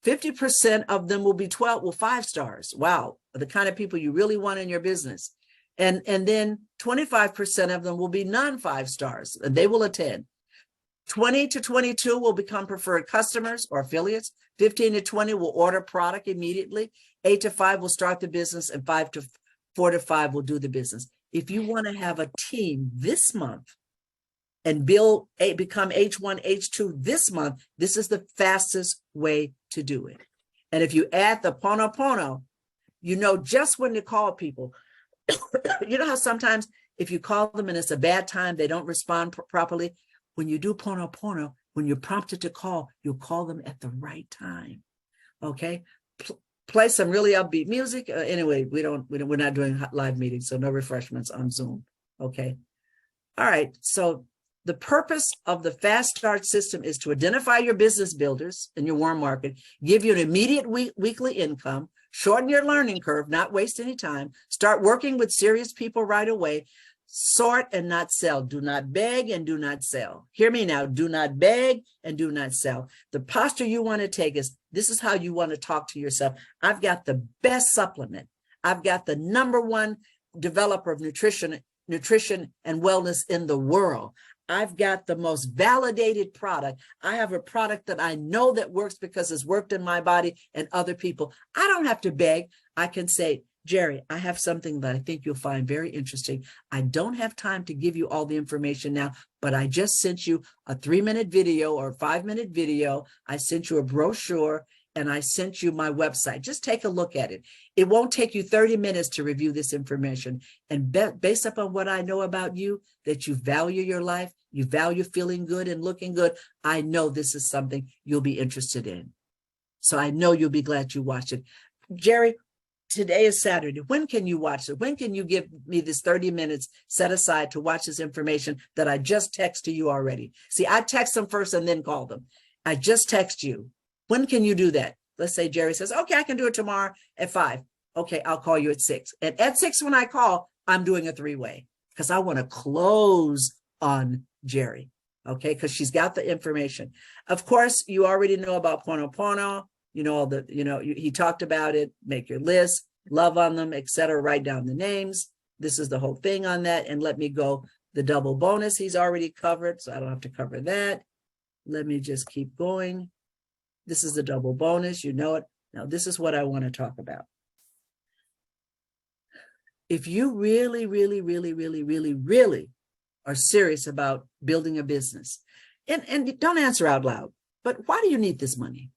50% of them will be 5 stars. Wow. The kind of people you really want in your business. And then 25% of them will be non-5 stars, and they will attend. 20 to 22 will become preferred customers or affiliates. 15 to 20 will order product immediately. 8 to 5 will start the business, and 4 to 5 will do the business. If you want to have a team this month and become H1, H2 this month, this is the fastest way to do it. And if you add the Ponopono, you know just when to call people. You know how sometimes if you call them and it's a bad time, they don't respond properly. When you do Ponopono, when you're prompted to call, you'll call them at the right time. Okay. Play some really upbeat music. Anyway, we're not doing live meetings, so no refreshments on Zoom. Okay. All right. So the purpose of the Fast Start system is to identify your business builders in your warm market, give you an immediate weekly income, shorten your learning curve, not waste any time, start working with serious people right away, sort and not sell. Do not beg and do not sell. Hear me now. Do not beg and do not sell. The posture you want to take is, this is how you want to talk to yourself. I've got the best supplement. I've got the #1 developer of nutrition and wellness in the world. I've got the most validated product. I have a product that I know that works because it's worked in my body and other people. I don't have to beg. I can say, Jerry, I have something that I think you'll find very interesting. I don't have time to give you all the information now, but I just sent you a 3-minute video or a 5-minute video. I sent you a brochure and I sent you my website. Just take a look at it. It won't take you 30 minutes to review this information. And based upon what I know about you, that you value your life, you value feeling good and looking good, I know this is something you'll be interested in. So I know you'll be glad you watched it. Jerry, today is Saturday. When can you watch it? When can you give me this 30 minutes set aside to watch this information that I just text to you already? See, I text them first and then call them. I just text you. When can you do that? Let's say Jerry says, okay, I can do it tomorrow at 5. Okay, I'll call you at 6. And at 6, when I call, I'm doing a 3-way because I want to close on Jerry. Okay, because she's got the information. Of course, you already know about Ponopono. You know, he talked about it. Make your list, love on them, etc. Write down the names. This is the whole thing on that. And let me go. The double bonus he's already covered, so I don't have to cover that. Let me just keep going. This is the double bonus. You know it. Now, this is what I want to talk about. If you really, really, really, really, really, really are serious about building a business, and don't answer out loud, but why do you need this money?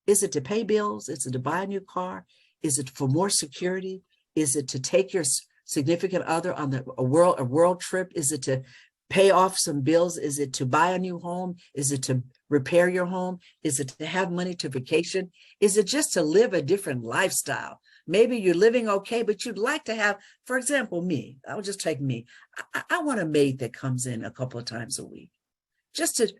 Is it to pay bills? Is it to buy a new car? Is it for more security? Is it to take your significant other on a world trip? Is it to pay off some bills? Is it to buy a new home? Is it to repair your home? Is it to have money to vacation? Is it just to live a different lifestyle? Maybe you're living okay, but you'd like to have, for example, me. I'll just take me. I want a maid that comes in a couple of times a week. just to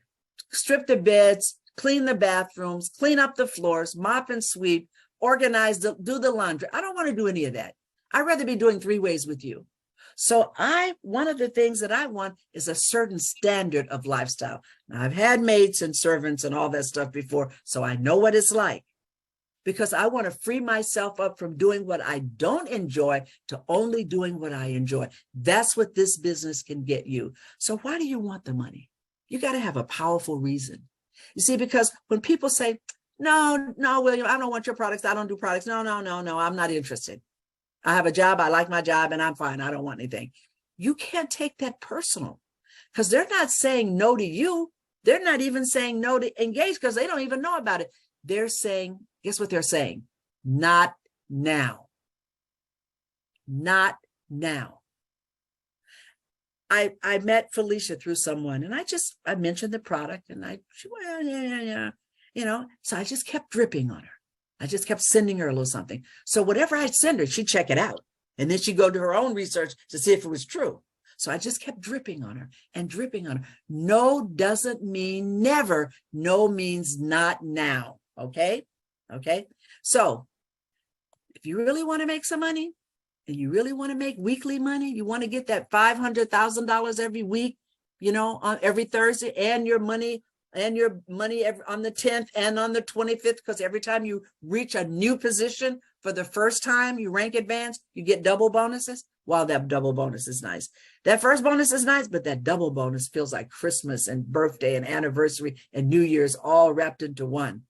strip the beds, clean the bathrooms, clean up the floors, mop and sweep, organize, do the laundry. I don't want to do any of that. I'd rather be doing 3 ways with you. So one of the things that I want is a certain standard of lifestyle. Now, I've had maids and servants and all that stuff before, so I know what it's like, because I want to free myself up from doing what I don't enjoy to only doing what I enjoy. That's what this business can get you. So why do you want the money? You got to have a powerful reason. You see, because when people say, no, William, I don't want your products. I don't do products. No, I'm not interested. I have a job. I like my job and I'm fine. I don't want anything. You can't take that personal, because they're not saying no to you. They're not even saying no to Engage, because they don't even know about it. They're saying, guess what they're saying? Not now. Not now. I met Felicia through someone, and I mentioned the product, and she went, yeah. So I just kept dripping on her. I just kept sending her a little something. So whatever I send her, she'd check it out. And then she'd go do her own research to see if it was true. So I just kept dripping on her and dripping on her. No doesn't mean never. No means not now. Okay? Okay? So if you really want to make some money, and you really want to make weekly money, you want to get that $500,000 every week, on every Thursday, and your money on the 10th and on the 25th, because every time you reach a new position for the first time, you rank advanced, you get double bonuses. Wow, that double bonus is nice. That first bonus is nice, but that double bonus feels like Christmas and birthday and anniversary and New Year's all wrapped into one.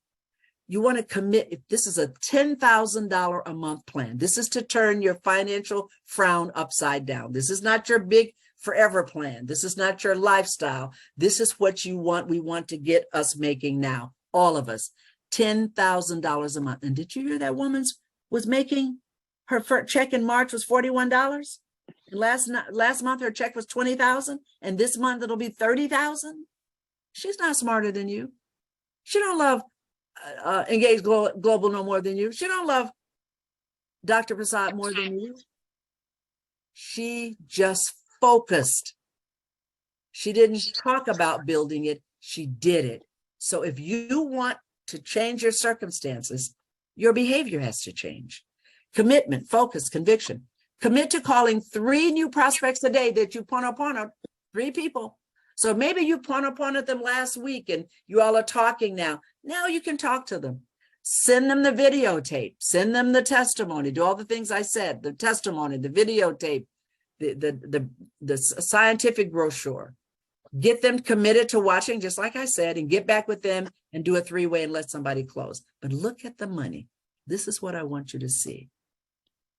You want to commit, if this is a $10,000 a month plan, this is to turn your financial frown upside down. This is not your big forever plan. This is not your lifestyle. This is what you want. We want to get us making now, all of us, $10,000 a month. And did you hear that woman was making, her check in March was $41? And last month her check was $20,000, and this month it'll be $30,000. She's not smarter than you. She don't love Engage Global no more than you. She don't love Dr. Prasad more than you. She just focused. She didn't talk about building it. She did it. So if you want to change your circumstances, your behavior has to change. Commitment, focus, conviction. Commit to calling 3 new prospects a day that you upon 3 people. So maybe you upon them last week and you all are talking now. Now you can talk to them. Send them the videotape. Send them the testimony. Do all the things I said, the testimony, the videotape, the scientific brochure. Get them committed to watching, just like I said, and get back with them and do a 3-way and let somebody close. But look at the money. This is what I want you to see.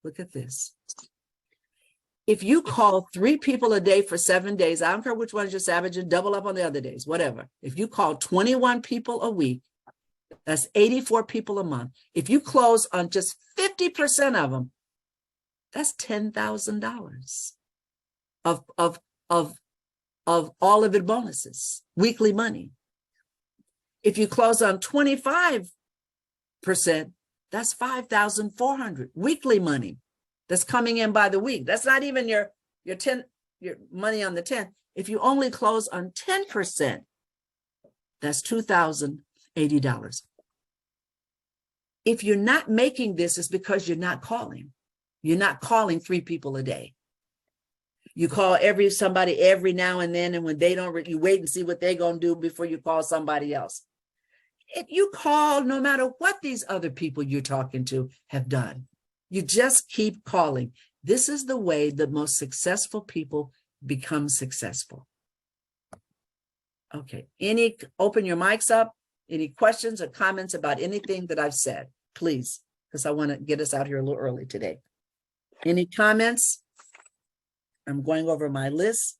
Look at this. If you call 3 people a day for 7 days, I don't care which one's your savage, and double up on the other days, whatever. If you call 21 people a week, that's 84 people a month. If you close on just 50% of them, that's $10,000 of all of it bonuses, weekly money. If you close on 25%, that's $5,400 weekly money that's coming in by the week. That's not even your money on the 10th. If you only close on 10%, that's $2,080. If you're not making this, it's because you're not calling. You're not calling 3 people a day. You call somebody every now and then, and when they don't, you wait and see what they're going to do before you call somebody else. You call no matter what these other people you're talking to have done. You just keep calling. This is the way the most successful people become successful. Okay, open your mics up. Any questions or comments about anything that I've said, please, because I want to get us out here a little early today. Any comments? I'm going over my list.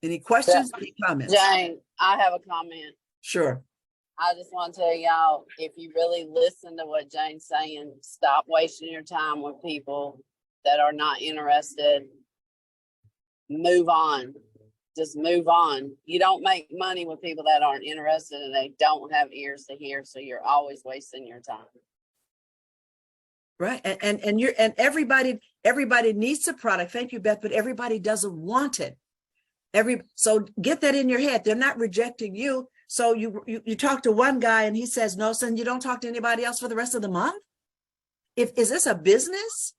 Any questions? Any comments? Jane, I have a comment. Sure. I just want to tell y'all, if you really listen to what Jane's saying, stop wasting your time with people that are not interested. Move on. Just move on. You don't make money with people that aren't interested and they don't have ears to hear, so you're always wasting your time. Right. And everybody needs the product. Thank you, Beth, but everybody doesn't want it. So get that in your head. They're not rejecting you. So you talk to one guy and he says no, so then you don't talk to anybody else for the rest of the month. Is this a business?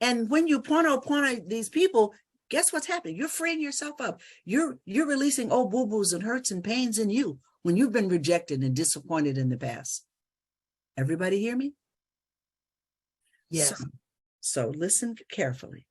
And when you point out these people, guess what's happening? You're freeing yourself up. You're releasing old boo-boos and hurts and pains in you when you've been rejected and disappointed in the past. Everybody hear me? Yes. So listen carefully.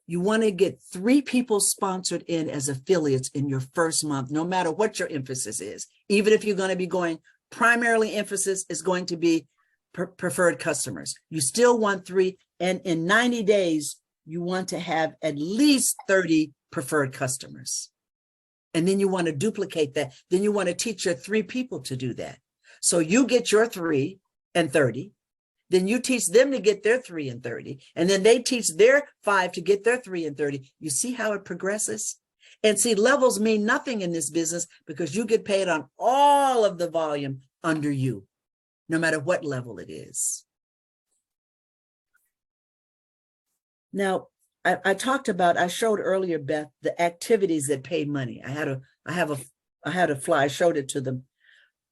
You want to get 3 people sponsored in as affiliates in your first month, no matter what your emphasis is. Even if you're going to be going, primarily emphasis is going to be preferred customers. You still want 3. And in 90 days, you want to have at least 30 preferred customers. And then you want to duplicate that. Then you want to teach your 3 people to do that. So you get your 3 and 30. Then you teach them to get their 3 and 30. And then they teach their 5 to get their 3 and 30. You see how it progresses? And see, levels mean nothing in this business because you get paid on all of the volume under you, no matter what level it is. Now, I showed earlier, Beth, the activities that pay money. I had a fly, I showed it to them.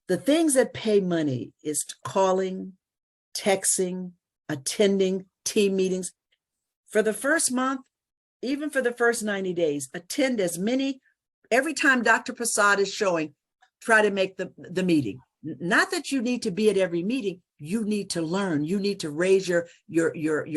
The things that pay money is calling, texting, attending team meetings. For the first month, even for the first 90 days, attend as many. Every time Dr. Prasad is showing, try to make the meeting. Not that you need to be at every meeting. You need to learn. You need to raise your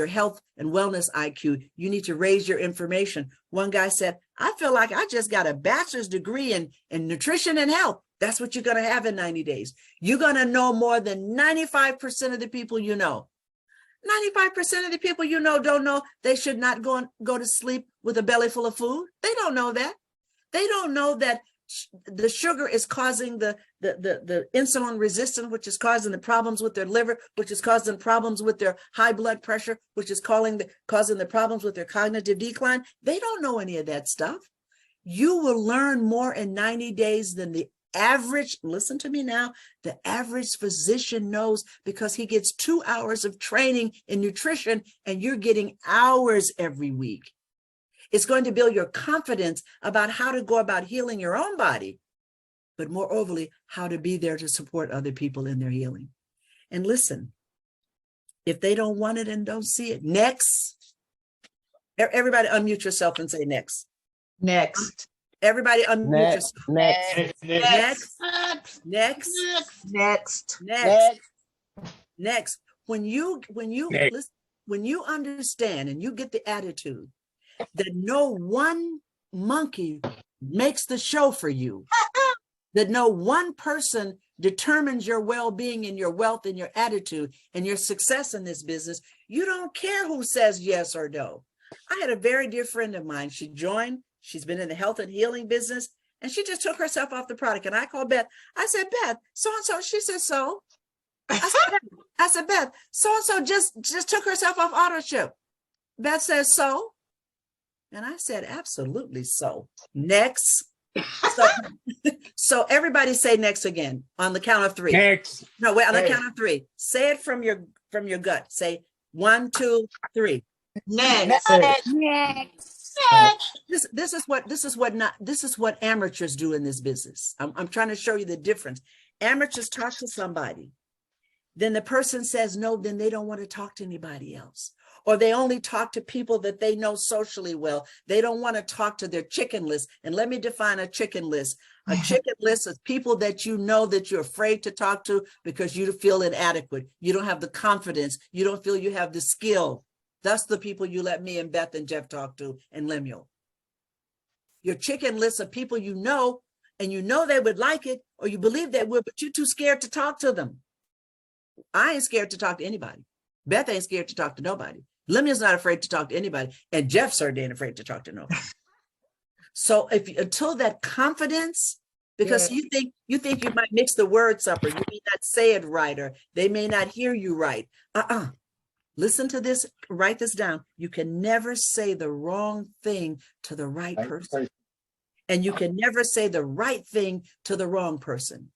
health and wellness IQ. You need to raise your information. One guy said, I feel like I just got a bachelor's degree in nutrition and health. That's what you're going to have in 90 days. You're going to know more than 95% of the people you know. 95% of the people you know don't know they should not go to sleep with a belly full of food. They don't know that. They don't know that the sugar is causing the insulin resistance, which is causing the problems with their liver, which is causing problems with their high blood pressure, which is causing the problems with their cognitive decline. They don't know any of that stuff. You will learn more in 90 days than the average, listen to me now, the average physician knows, because he gets 2 hours of training in nutrition and you're getting hours every week. It's going to build your confidence about how to go about healing your own body, but moreover, how to be there to support other people in their healing. And listen, if they don't want it and don't see it, next. Everybody unmute yourself and say next. Next. Everybody unmute yourself. Next. Next. When you understand and you get the attitude that no one monkey makes the show for you, that no one person determines your well-being and your wealth and your attitude and your success in this business, you don't care who says yes or no. I had a very dear friend of mine. She joined. She's been in the health and healing business, and she just took herself off the product. And I called Beth. I said, Beth, so-and-so. She said, so? I said, Beth, so-and-so just took herself off auto ship. Beth says, so? And I said, absolutely so. Next. So everybody say next again on the count of 3. Next. No, wait, on the count of 3. Say it from your gut. Say 1, 2, 3. Next. This is what amateurs do in this business. I'm trying to show you the difference. Amateurs talk to somebody, then the person says no, then they don't want to talk to anybody else, or they only talk to people that they know socially well. They don't want to talk to their chicken list. And let me define a chicken list. A chicken list is people that you know that you're afraid to talk to because you feel inadequate. You don't have the confidence. You don't feel you have the skill. That's the people you let me and Beth and Jeff talk to, and Lemuel. Your chicken list of people you know, and you know they would like it, or you believe they would, but you're too scared to talk to them. I ain't scared to talk to anybody. Beth ain't scared to talk to nobody. Lemuel's not afraid to talk to anybody, and Jeff certainly ain't afraid to talk to nobody. So until that confidence, because you think you might mix the words up, or you may not say it right, or they may not hear you right. Listen to this, write this down. You can never say the wrong thing to the right person. And you can never say the right thing to the wrong person.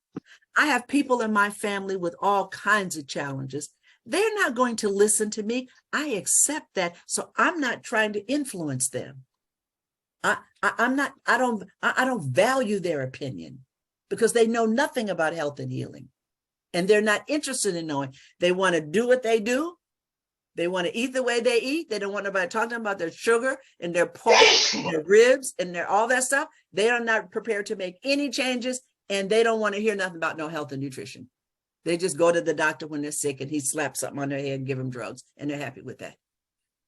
I have people in my family with all kinds of challenges. They're not going to listen to me. I accept that. So I'm not trying to influence them. I don't value their opinion because they know nothing about health and healing. And they're not interested in knowing. They want to do what they do. They want to eat the way they eat. They don't want nobody talking about their sugar and their pork, and their ribs and their all that stuff. They are not prepared to make any changes, and they don't want to hear nothing about no health and nutrition. They just go to the doctor when they're sick and he slaps something on their head and give them drugs, and they're happy with that.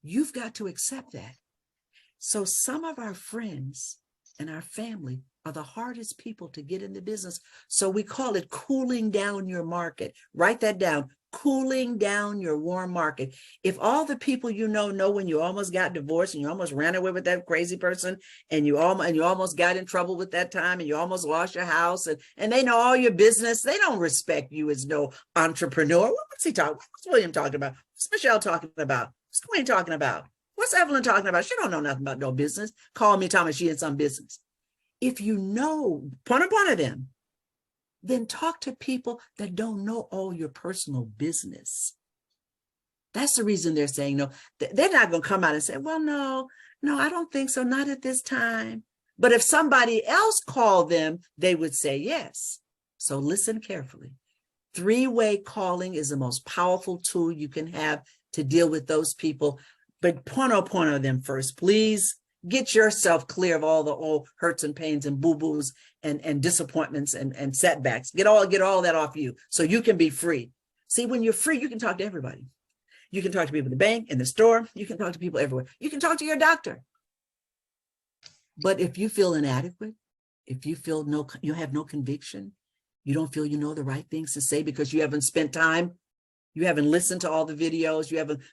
You've got to accept that. So some of our friends and our family are the hardest people to get in the business. So we call it cooling down your market. Write that down. Cooling down your warm market. If all the people you know when you almost got divorced and you almost ran away with that crazy person and you almost got in trouble with that time and you almost lost your house and they know all your business, they don't respect you as no entrepreneur. What's he talking? What's William talking about? What's Michelle talking about? What's Dwayne talking about? What's Evelyn talking about? She don't know nothing about no business. Call me, Thomas, she in some business. If you know, point of them, then talk to people that don't know all your personal business. That's the reason they're saying no. They're not going to come out and say, well, no, I don't think so. Not at this time. But if somebody else called them, they would say yes. So listen carefully. Three-way calling is the most powerful tool you can have to deal with those people. But point of them first, please. Get yourself clear of all the old hurts and pains and boo-boos and disappointments and setbacks. Get all that off you so you can be free. See, when you're free, you can talk to everybody. You can talk to people at the bank, in the store. You can talk to people everywhere. You can talk to your doctor. But if you feel inadequate, if you feel you have no conviction, you don't feel you know the right things to say because you haven't spent time, you haven't listened to all the videos, you haven't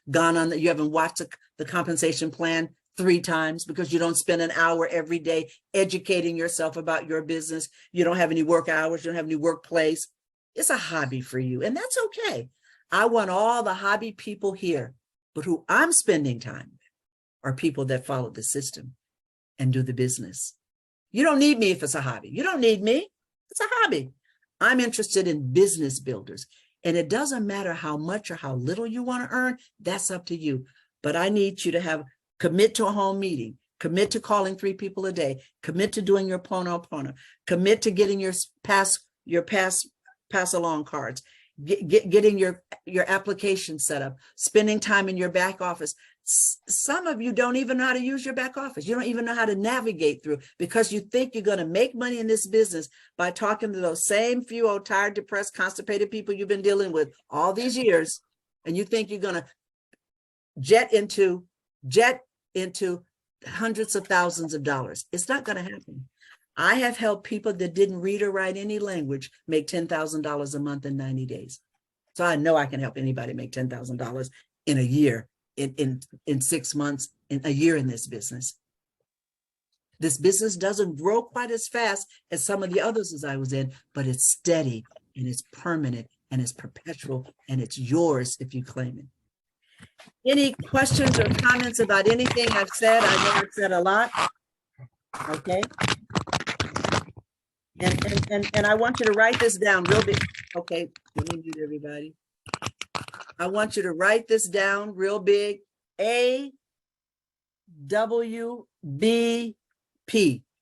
you haven't watched the compensation plan 3 times because you don't spend an hour every day educating yourself about your business. You don't have any work hours. You don't have any workplace. It's a hobby for you, and that's okay. I want all the hobby people here, but who I'm spending time with are people that follow the system and do the business. You don't need me if it's a hobby. You don't need me. It's a hobby. I'm interested in business builders, and it doesn't matter how much or how little you want to earn. That's up to you. But I need you to commit to a home meeting, commit to calling 3 people a day, commit to doing your pono, commit to getting your pass along cards, getting your application set up, spending time in your back office. Some of you don't even know how to use your back office. You don't even know how to navigate through because you think you're going to make money in this business by talking to those same few old tired, depressed, constipated people you've been dealing with all these years. And you think you're going to jet into hundreds of thousands of dollars. It's not going to happen. I have helped people that didn't read or write any language make $10,000 a month in 90 days. So I know I can help anybody make $10,000 in a year, in 6 months, in a year in this business. This business doesn't grow quite as fast as some of the others as I was in, but it's steady and it's permanent and it's perpetual and it's yours if you claim it. Any questions or comments about anything I've said? I know I've said a lot. Okay. And I want you to write this down real big. Okay, let me mute everybody. I want you to write this down real big. AWBP.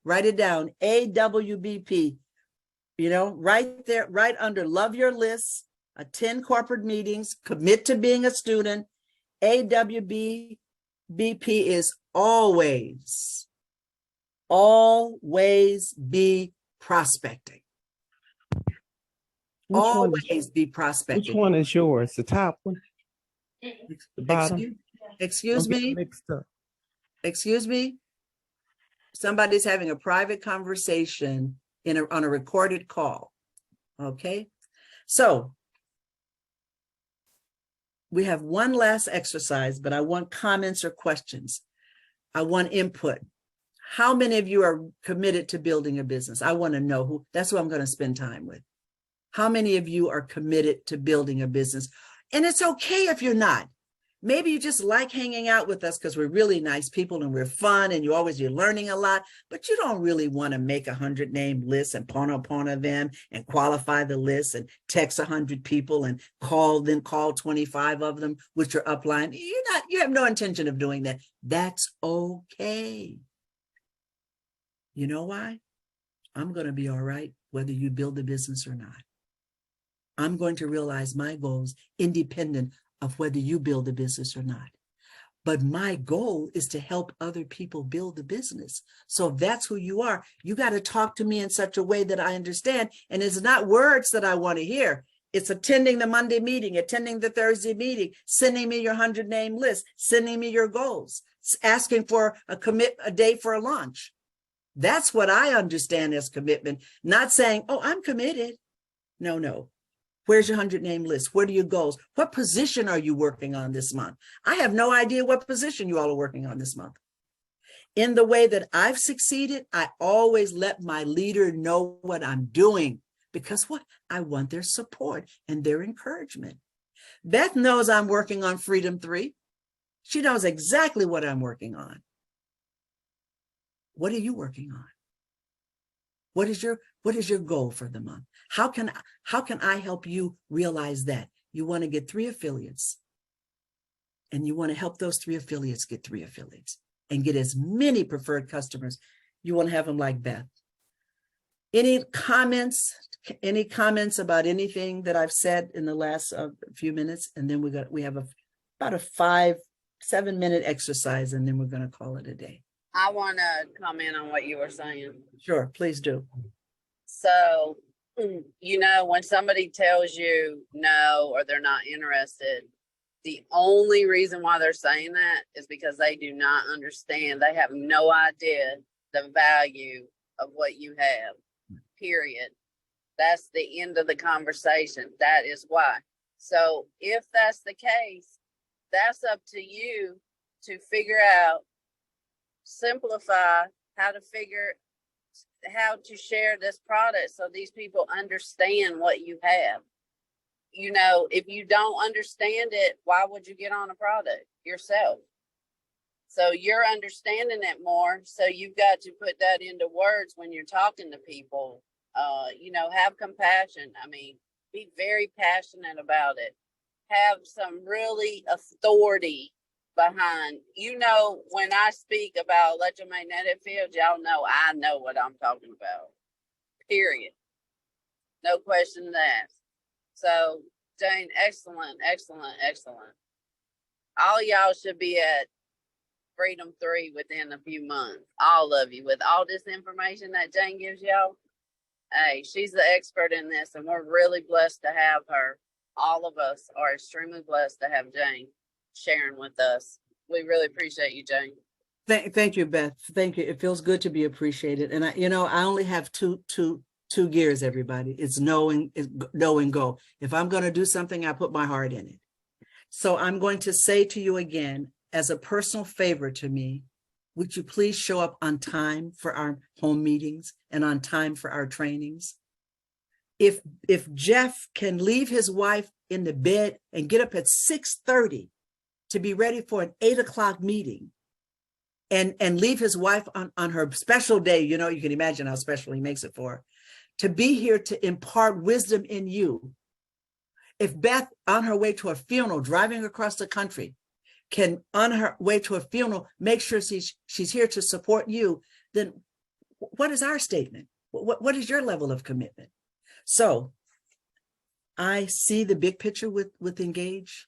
Write it down. AWBP. You know, right there, right under love your lists, attend corporate meetings, commit to being a student. AWBP is always be prospecting. Always be prospecting. Which one is yours? The top one? The bottom? Excuse me? Excuse me? Somebody's having a private conversation on a recorded call. Okay? So we have one last exercise, but I want comments or questions. I want input. How many of you are committed to building a business? I want to know who. That's who I'm going to spend time with. How many of you are committed to building a business? And it's okay if you're not. Maybe you just like hanging out with us because we're really nice people and we're fun and you're learning a lot, but you don't really want to make 100 name lists and pono them and qualify the list and text 100 people and call 25 of them, which are upline. You have no intention of doing that. That's okay. You know why? I'm going to be all right, whether you build the business or not. I'm going to realize my goals independent of whether you build the business or not. But my goal is to help other people build the business. So if that's who you are, you got to talk to me in such a way that I understand. And it's not words that I want to hear. It's attending the Monday meeting, attending the Thursday meeting, sending me your 100-name list, sending me your goals, asking for a date for a launch. That's what I understand as commitment, not saying, oh, I'm committed. No. Where's your 100-name list? What are your goals? What position are you working on this month? I have no idea what position you all are working on this month. In the way that I've succeeded, I always let my leader know what I'm doing, because what? I want their support and their encouragement. Beth knows I'm working on Freedom 3. She knows exactly what I'm working on. What are you working on? What is your goal for the month? How can I help you realize that? You want to get 3 affiliates, and you want to help those 3 affiliates get 3 affiliates and get as many preferred customers. You want to have them like Beth. Any comments about anything that I've said in the last few minutes? And then we have about a 5-7 minute exercise, and then we're going to call it a day. I want to comment on what you were saying. Sure, please do. So, when somebody tells you no, or they're not interested, the only reason why they're saying that is because they do not understand. They have no idea the value of what you have, period. That's the end of the conversation. That is why. So if that's the case, that's up to you to figure out, simplify how to share this product so these people understand what you have. If you don't understand it, why would you get on a product yourself? So you're understanding it more. So you've got to put that into words when you're talking to people. Have compassion. Be very passionate about it. Have some really authority behind, when I speak about electromagnetic fields, y'all know I know what I'm talking about. Period. No question asked. So, Jane, excellent. All y'all should be at Freedom 3 within a few months. All of you, with all this information that Jane gives y'all. Hey, she's the expert in this, and we're really blessed to have her. All of us are extremely blessed to have Jane sharing with us. We really appreciate you, Jane. Thank you, Beth. Thank you. It feels good to be appreciated. And I only have two gears, everybody. It's know and go. If I'm going to do something, I put my heart in it. So I'm going to say to you again, as a personal favor to me, would you please show up on time for our home meetings and on time for our trainings? If Jeff can leave his wife in the bed and get up at 6:30 to be ready for an 8 o'clock meeting, and leave his wife on her special day, you can imagine how special he makes it for her, to be here to impart wisdom in you. If Beth, on her way to a funeral, driving across the country, can, on her way to a funeral, make sure she's here to support you, then what is our statement? What is your level of commitment? So I see the big picture with Engage.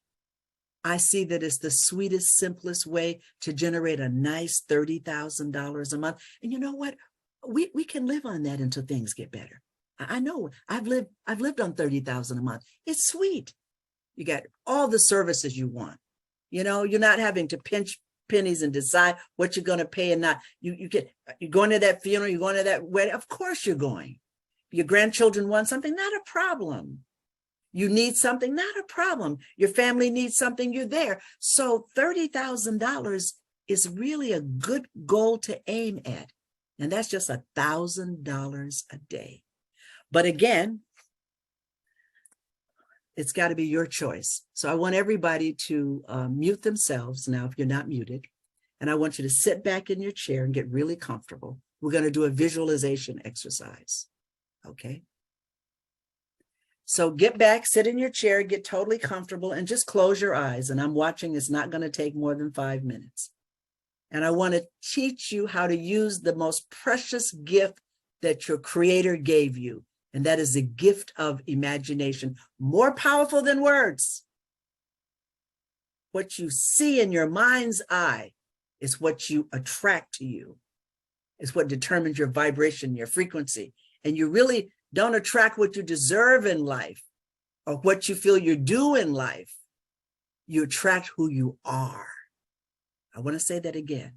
I see that it's the sweetest, simplest way to generate a nice $30,000 a month. And you know what? We can live on that until things get better. I know I've lived on $30,000 a month. It's sweet. You got all the services you want. You're not having to pinch pennies and decide what you're going to pay and not. You're going to that funeral, you're going to that wedding. Of course you're going. Your grandchildren want something, not a problem. You need something, not a problem. Your family needs something, you're there. So $30,000 is really a good goal to aim at. And that's just $1,000 a day. But again, it's got to be your choice. So I want everybody to mute themselves now if you're not muted. And I want you to sit back in your chair and get really comfortable. We're going to do a visualization exercise. Okay? So get back, sit in your chair, get totally comfortable, and just close your eyes. And I'm watching. It's not going to take more than 5 minutes. And I want to teach you how to use the most precious gift that your creator gave you. And that is the gift of imagination, more powerful than words. What you see in your mind's eye is what you attract to you. It's what determines your vibration, your frequency. And you really don't attract what you deserve in life or what you feel you're due in life. You attract who you are. I want to say that again.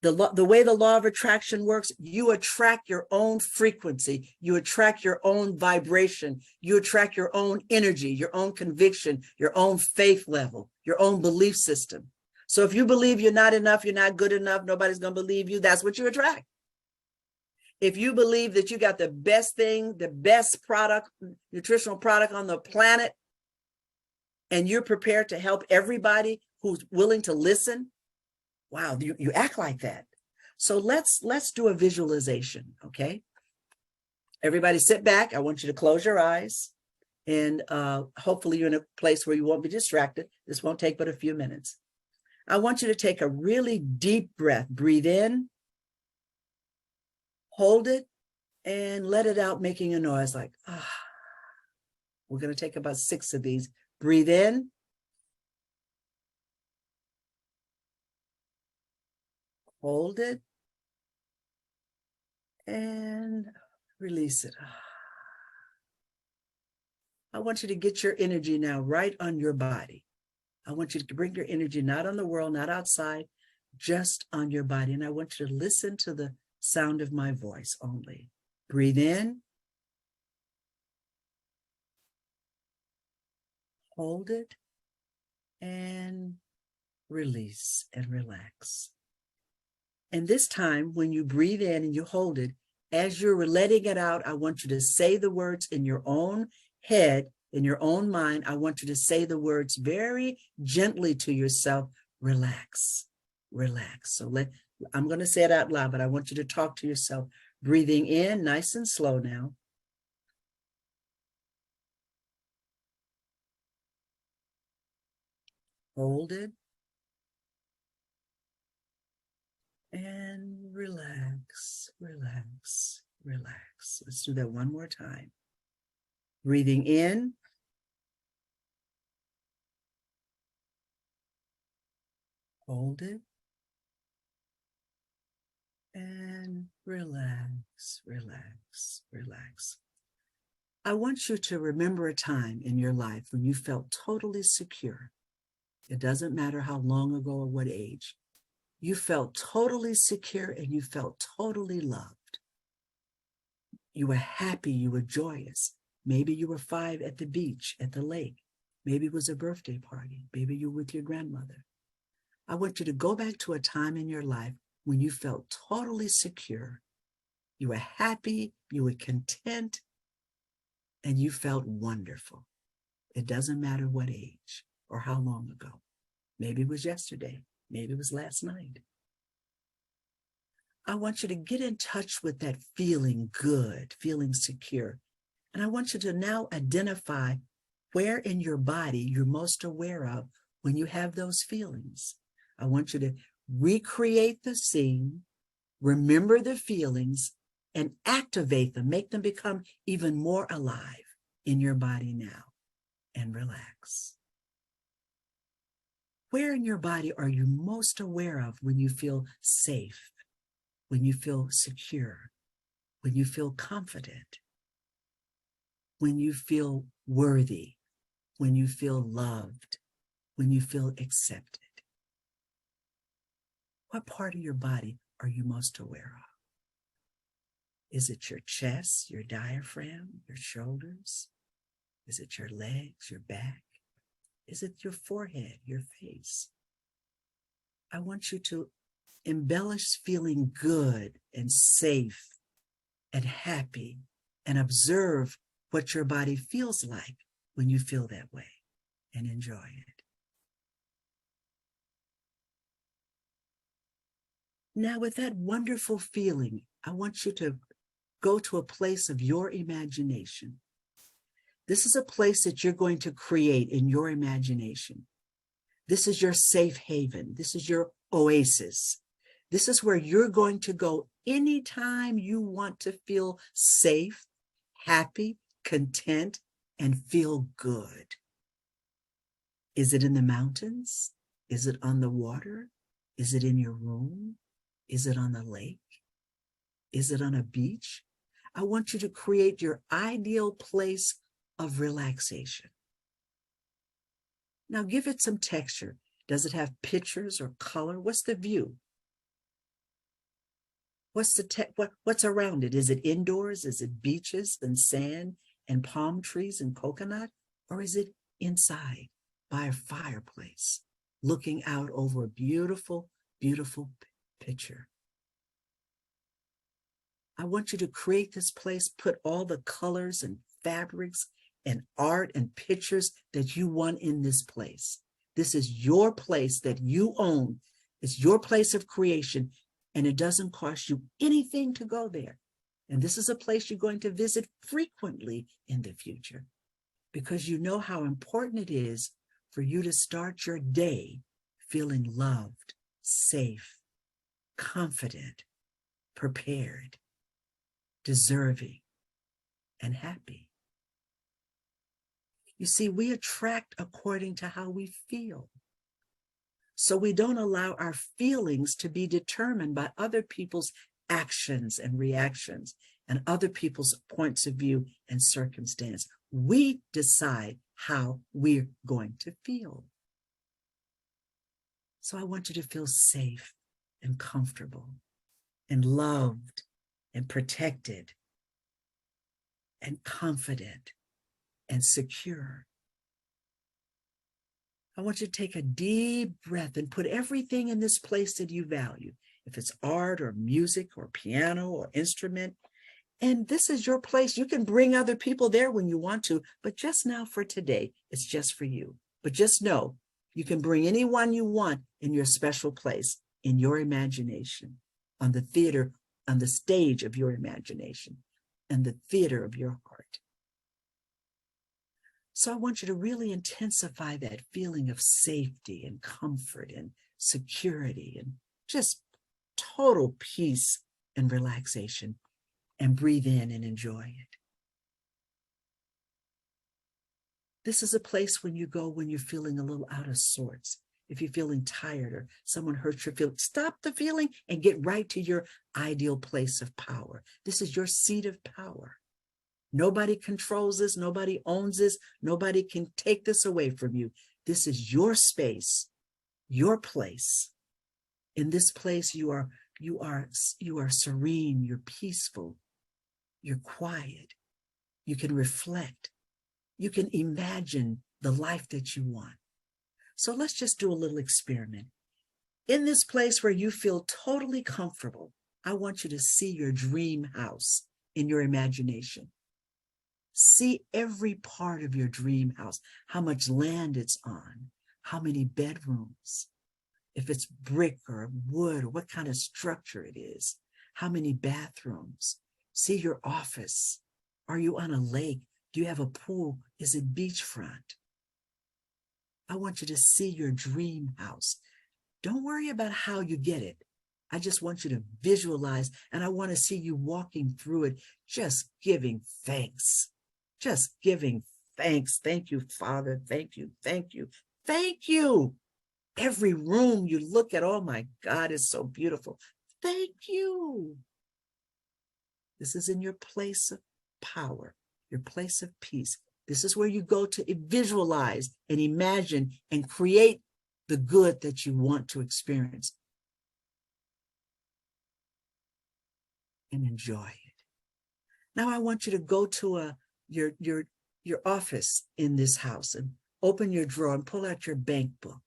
The way the law of attraction works, you attract your own frequency, you attract your own vibration, you attract your own energy, your own conviction, your own faith level, your own belief system. So if you believe you're not enough, you're not good enough, nobody's going to believe you, that's what you attract. If you believe that you got the best thing, the best product, nutritional product on the planet, and you're prepared to help everybody who's willing to listen, wow, you act like that. So let's do a visualization, okay? Everybody sit back. I want you to close your eyes, and hopefully you're in a place where you won't be distracted. This won't take but a few minutes. I want you to take a really deep breath. Breathe in, hold it, and let it out, making a noise like, ah. We're going to take about 6 of these. Breathe in. Hold it and release it. I want you to get your energy now right on your body. I want you to bring your energy not on the world, not outside, just on your body. And I want you to listen to the sound of my voice only. Breathe in. Hold it and release and relax. And this time, when you breathe in and you hold it, as you're letting it out, I want you to say the words in your own head, in your own mind. I want you to say the words very gently to yourself, relax, relax. So I'm going to say it out loud, but I want you to talk to yourself, breathing in nice and slow now. Hold it. And relax, relax, relax. Let's do that one more time. Breathing in. Hold it. And relax, relax, relax. I want you to remember a time in your life when you felt totally secure. It doesn't matter how long ago or what age. You felt totally secure and you felt totally loved. You were happy, you were joyous. Maybe you were 5 at the beach, at the lake. Maybe it was a birthday party. Maybe you were with your grandmother. I want you to go back to a time in your life when you felt totally secure. You were happy, you were content, and you felt wonderful. It doesn't matter what age or how long ago. Maybe it was yesterday. Maybe it was last night. I want you to get in touch with that feeling good, feeling secure. And I want you to now identify where in your body you're most aware of when you have those feelings. I want you to recreate the scene, remember the feelings, and activate them, make them become even more alive in your body now, and relax. Where in your body are you most aware of when you feel safe, when you feel secure, when you feel confident, when you feel worthy, when you feel loved, when you feel accepted? What part of your body are you most aware of? Is it your chest, your diaphragm, your shoulders? Is it your legs, your back? Is it your forehead, your face? I want you to embellish feeling good and safe and happy and observe what your body feels like when you feel that way and enjoy it. Now, with that wonderful feeling, I want you to go to a place of your imagination. This is a place that you're going to create in your imagination. This is your safe haven. This is your oasis. This is where you're going to go anytime you want to feel safe, happy, content, and feel good. Is it in the mountains? Is it on the water? Is it in your room? Is it on the lake? Is it on a beach? I want you to create your ideal place of relaxation. Now give it some texture. Does it have pictures or color? What's the view? What's around it? Is it indoors? Is it beaches and sand and palm trees and coconut? Or is it inside by a fireplace, looking out over a beautiful, beautiful picture? I want you to create this place, put all the colors and fabrics and art and pictures that you want in this place. This is your place that you own. It's your place of creation, and it doesn't cost you anything to go there. And this is a place you're going to visit frequently in the future, because you know how important it is for you to start your day feeling loved, safe, confident, prepared, deserving, and happy. You see, we attract according to how we feel. So we don't allow our feelings to be determined by other people's actions and reactions and other people's points of view and circumstance. We decide how we're going to feel. So I want you to feel safe and comfortable and loved and protected and confident and secure. I want you to take a deep breath and put everything in this place that you value. If it's art or music or piano or instrument, and this is your place. You can bring other people there when you want to, but just now for today, it's just for you. But just know, you can bring anyone you want in your special place, in your imagination, on the theater, on the stage of your imagination, and the theater of your heart. So I want you to really intensify that feeling of safety and comfort and security and just total peace and relaxation, and breathe in and enjoy it. This is a place when you go when you're feeling a little out of sorts. If you're feeling tired or someone hurts your feelings, stop the feeling and get right to your ideal place of power. This is your seat of power. Nobody controls this. Nobody owns this. Nobody can take this away from you. This is your space, your place. In this place, you are serene, you're peaceful, you're quiet. You can reflect. You can imagine the life that you want. So let's just do a little experiment. In this place where you feel totally comfortable, I want you to see your dream house in your imagination. See every part of your dream house, how much land it's on, how many bedrooms, if it's brick or wood, or what kind of structure it is, how many bathrooms. See your office. Are you on a lake? Do you have a pool? Is it beachfront? I want you to see your dream house. Don't worry about how you get it. I just want you to visualize, and I want to see you walking through it, just giving thanks. Just giving thanks. Thank you, Father. Thank you. Thank you. Thank you. Every room you look at, oh my God, it's so beautiful. Thank you. This is in your place of power, your place of peace. This is where you go to visualize and imagine and create the good that you want to experience. And enjoy it. Now I want you to go to your office in this house and open your drawer and pull out your bank book.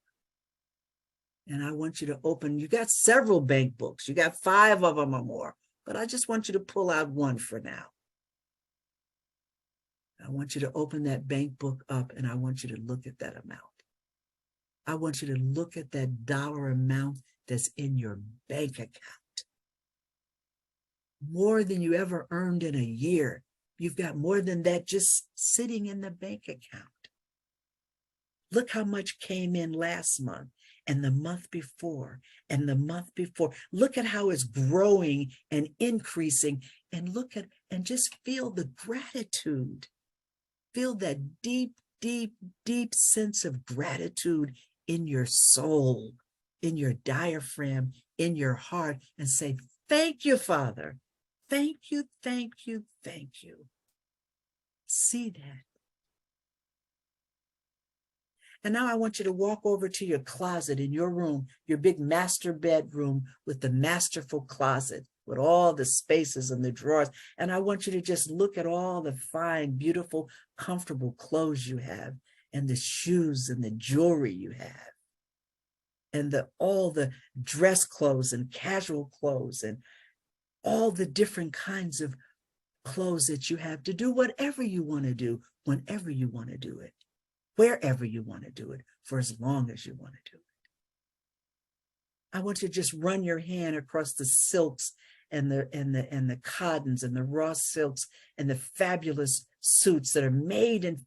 And I want you to open, you got several bank books. You got 5 of them or more, but I just want you to pull out one for now. I want you to open that bank book up, and I want you to look at that amount. I want you to look at that dollar amount that's in your bank account. More than you ever earned in a year. You've got more than that just sitting in the bank account. Look how much came in last month and the month before and the month before. Look at how it's growing and increasing, and look at and just feel the gratitude. Feel that deep, deep, deep sense of gratitude in your soul, in your diaphragm, in your heart, and say, thank you, Father. Thank you, thank you, thank you. See that. And now I want you to walk over to your closet in your room, your big master bedroom with the masterful closet, with all the spaces and the drawers. And I want you to just look at all the fine, beautiful, comfortable clothes you have, and the shoes and the jewelry you have, and all the dress clothes and casual clothes, and all the different kinds of clothes that you have to do whatever you want to do, whenever you want to do it, wherever you want to do it, for as long as you want to do it. I want you to just run your hand across the silks and the cottons and the raw silks and the fabulous suits that are made and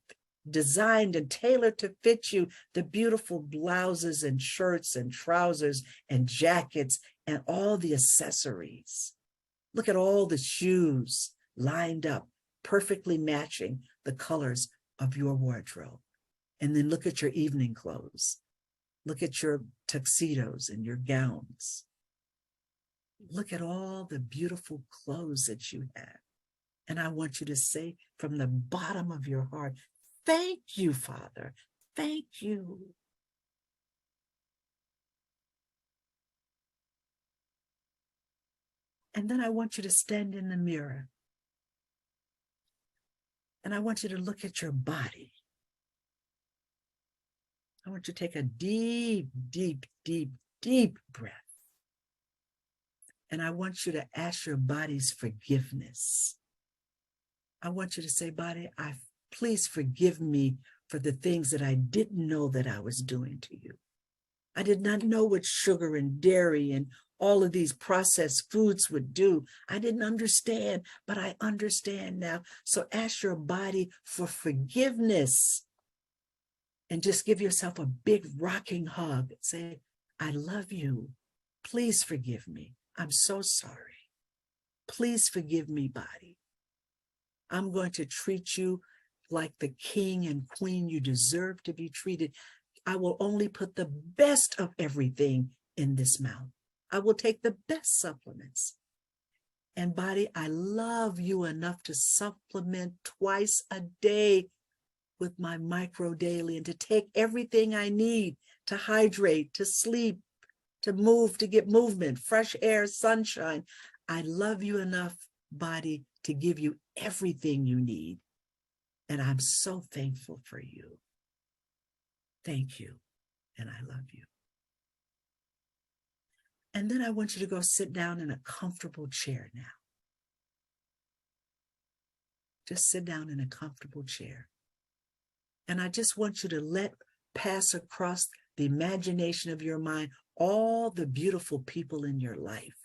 designed and tailored to fit you, the beautiful blouses and shirts and trousers and jackets and all the accessories. Look at all the shoes lined up, perfectly matching the colors of your wardrobe. And then look at your evening clothes. Look at your tuxedos and your gowns. Look at all the beautiful clothes that you have. And I want you to say from the bottom of your heart, thank you, Father. Thank you. And then I want you to stand in the mirror. And I want you to look at your body. I want you to take a deep, deep, deep, deep breath. And I want you to ask your body's forgiveness. I want you to say, body, please forgive me for the things that I didn't know that I was doing to you. I did not know what sugar and dairy and all of these processed foods would do. I didn't understand, but I understand now. So ask your body for forgiveness. And just give yourself a big rocking hug. Say, I love you. Please forgive me. I'm so sorry. Please forgive me, body. I'm going to treat you like the king and queen you deserve to be treated. I will only put the best of everything in this mouth. I will take the best supplements. And body, I love you enough to supplement twice a day with my micro daily, and to take everything I need to hydrate, to sleep, to move, to get movement, fresh air, sunshine. I love you enough, body, to give you everything you need. And I'm so thankful for you. Thank you. And I love you. And then I want you to go sit down in a comfortable chair now. Just sit down in a comfortable chair. And I just want you to let pass across the imagination of your mind all the beautiful people in your life,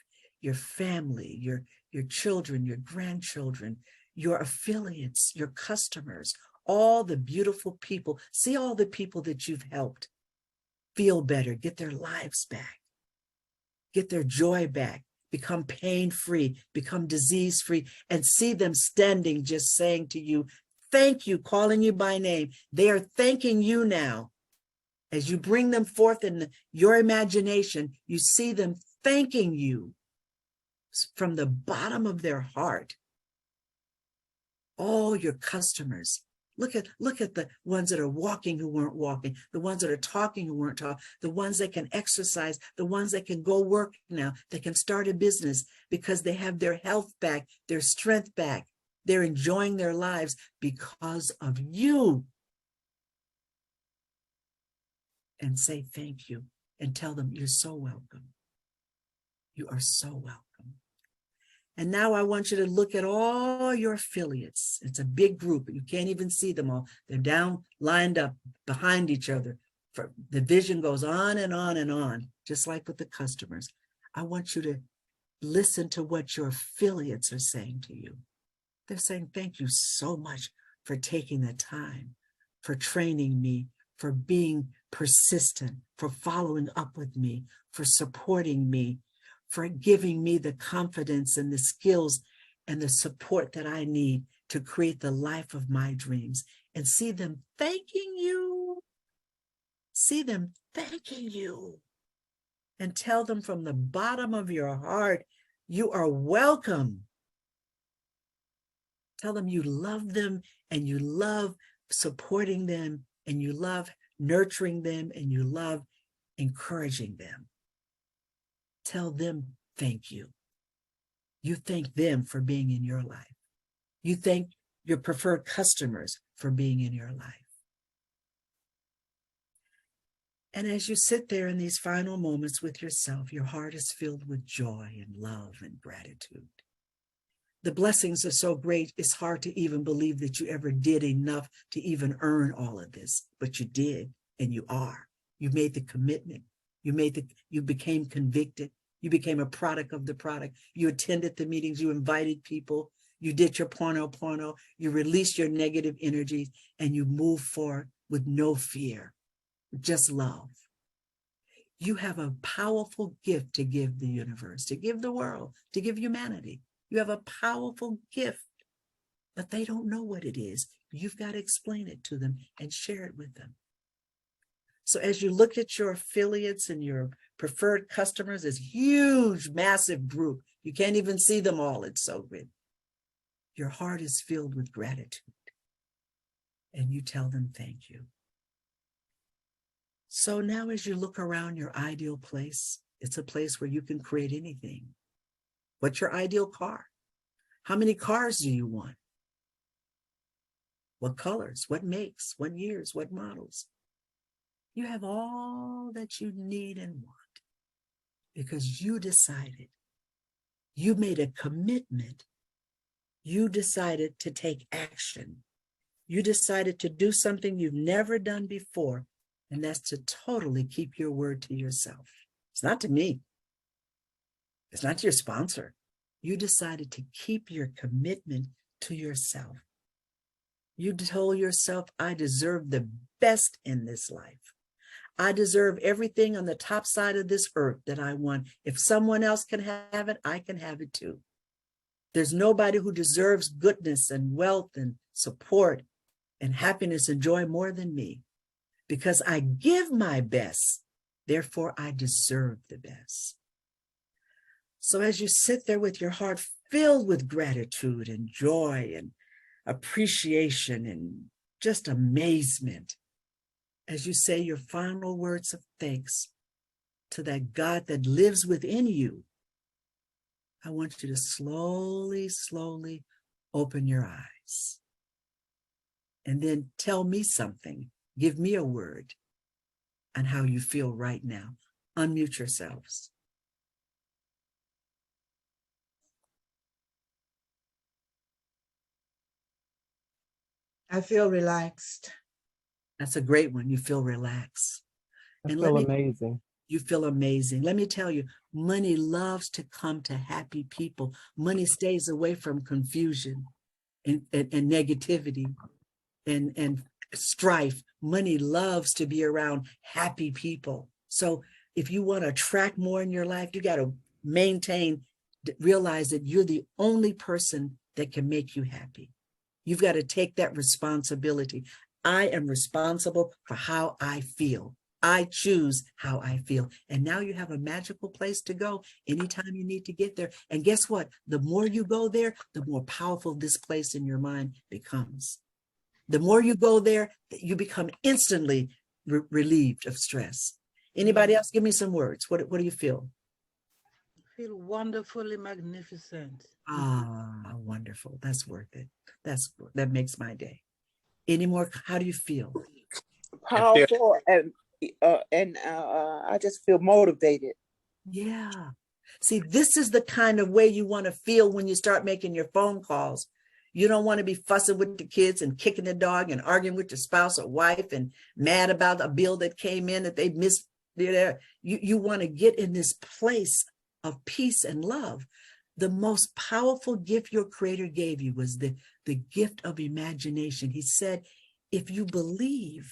your family, your children, your grandchildren, your affiliates, your customers, all the beautiful people. See all the people that you've helped feel better, get their lives back, get their joy back, become pain-free, become disease-free, and see them standing just saying to you, thank you, calling you by name. They are thanking you now. As you bring them forth in your imagination, you see them thanking you from the bottom of their heart. All your customers. Look at the ones that are walking who weren't walking, the ones that are talking who weren't talking, the ones that can exercise, the ones that can go work now, that can start a business because they have their health back, their strength back. They're enjoying their lives because of you. And say thank you and tell them you're so welcome. You are so welcome. And now I want you to look at all your affiliates. It's a big group. You can't even see them all. They're down, lined up behind each other. The vision goes on and on and on, just like with the customers. I want you to listen to what your affiliates are saying to you. They're saying, thank you so much for taking the time, for training me, for being persistent, for following up with me, for supporting me, for giving me the confidence and the skills and the support that I need to create the life of my dreams. And see them thanking you. See them thanking you. And tell them from the bottom of your heart, you are welcome. Tell them you love them and you love supporting them and you love nurturing them and you love encouraging them. Tell them thank you. You thank them for being in your life. You thank your preferred customers for being in your life. And as you sit there in these final moments with yourself, your heart is filled with joy and love and gratitude. The blessings are so great, it's hard to even believe that you ever did enough to even earn all of this, but you did, and you are. You made the commitment. You became convicted. You became a product of the product. You attended the meetings. You invited people. You did your porno. You released your negative energies, and you moved forward with no fear, just love. You have a powerful gift to give the universe, to give the world, to give humanity. You have a powerful gift, but they don't know what it is. You've got to explain it to them and share it with them. So as you look at your affiliates and your preferred customers, this huge, massive group, you can't even see them all. It's so good. Your heart is filled with gratitude, and you tell them thank you. So now as you look around your ideal place, it's a place where you can create anything. What's your ideal car? How many cars do you want? What colors? What makes? What years? What models? You have all that you need and want because you decided. You made a commitment. You decided to take action. You decided to do something you've never done before, and that's to totally keep your word to yourself. It's not to me. It's not to your sponsor. You decided to keep your commitment to yourself. You told yourself, I deserve the best in this life. I deserve everything on the top side of this earth that I want. If someone else can have it, I can have it too. There's nobody who deserves goodness and wealth and support and happiness and joy more than me, because I give my best. Therefore, I deserve the best. So as you sit there with your heart filled with gratitude and joy and appreciation and just amazement, as you say your final words of thanks to that God that lives within you, I want you to slowly, slowly open your eyes. And then tell me something. Give me a word on how you feel right now. Unmute yourselves. I feel relaxed. That's a great one. You feel relaxed. I And feel amazing. you feel amazing. Let me tell you, money loves to come to happy people. Money stays away from confusion and negativity and strife. Money loves to be around happy people. So if you want to attract more in your life, you got to realize that you're the only person that can make you happy. You've got to take that responsibility. I am responsible for how I feel. I choose how I feel. And now you have a magical place to go anytime you need to get there. And guess what? The more you go there, the more powerful this place in your mind becomes. The more you go there, you become instantly relieved of stress. Anybody else? Give me some words. What do you feel? Feel wonderfully magnificent. Ah, wonderful. That's worth it. That makes my day. Any more? How do you feel? Powerful and I just feel motivated. Yeah. See, this is the kind of way you want to feel when you start making your phone calls. You don't want to be fussing with the kids and kicking the dog and arguing with your spouse or wife and mad about a bill that came in that they missed. You want to get in this place of peace and love. The most powerful gift your creator gave you was the gift of imagination. He said, if you believe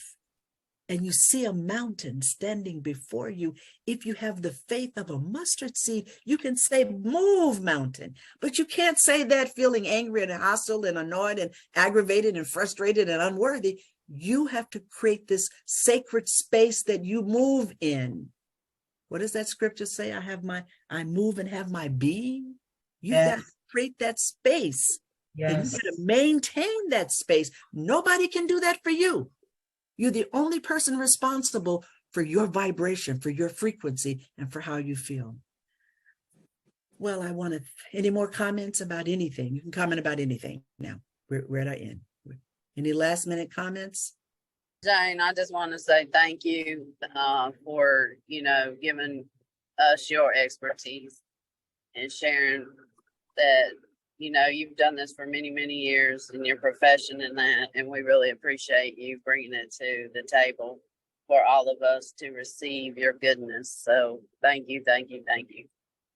and you see a mountain standing before you, if you have the faith of a mustard seed, you can say, move mountain. But you can't say that feeling angry and hostile and annoyed and aggravated and frustrated and unworthy. You have to create this sacred space that you move in. What does that scripture say? I move and have my being. You've got to create that space. And Yes. you got to maintain that space. Nobody can do that for you. You're the only person responsible for your vibration, for your frequency, and for how you feel. Well, any more comments about anything? You can comment about anything now. We're at our end. Any last minute comments? Jane, I just want to say thank you for, giving us your expertise and sharing that, you've done this for many, many years in your profession and that, and we really appreciate you bringing it to the table for all of us to receive your goodness. So thank you, thank you, thank you.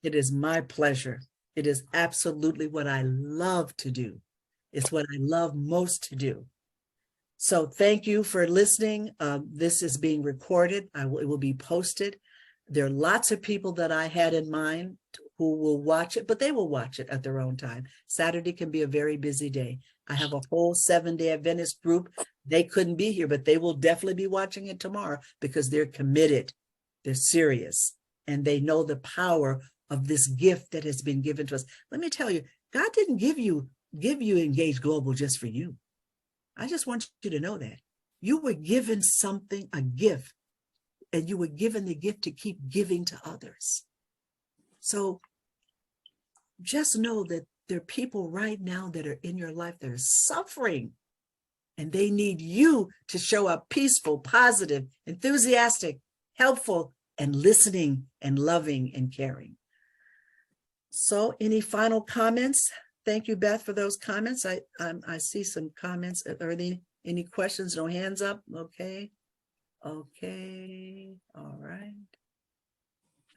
It is my pleasure. It is absolutely what I love to do. It's what I love most to do. So thank you for listening. This is being recorded. It will be posted. There are lots of people that I had in mind who will watch it, but they will watch it at their own time. Saturday can be a very busy day. I have a whole 7-day Adventist group. They couldn't be here, but they will definitely be watching it tomorrow because they're committed. They're serious, and they know the power of this gift that has been given to us. Let me tell you, God didn't give you Engage Global just for you. I just want you to know that. You were given something, a gift, and you were given the gift to keep giving to others. So just know that there are people right now that are in your life that are suffering, and they need you to show up peaceful, positive, enthusiastic, helpful, and listening and loving and caring. So any final comments? Thank you, Beth, for those comments. I see some comments. Are there any questions? No hands up? Okay. Okay. All right.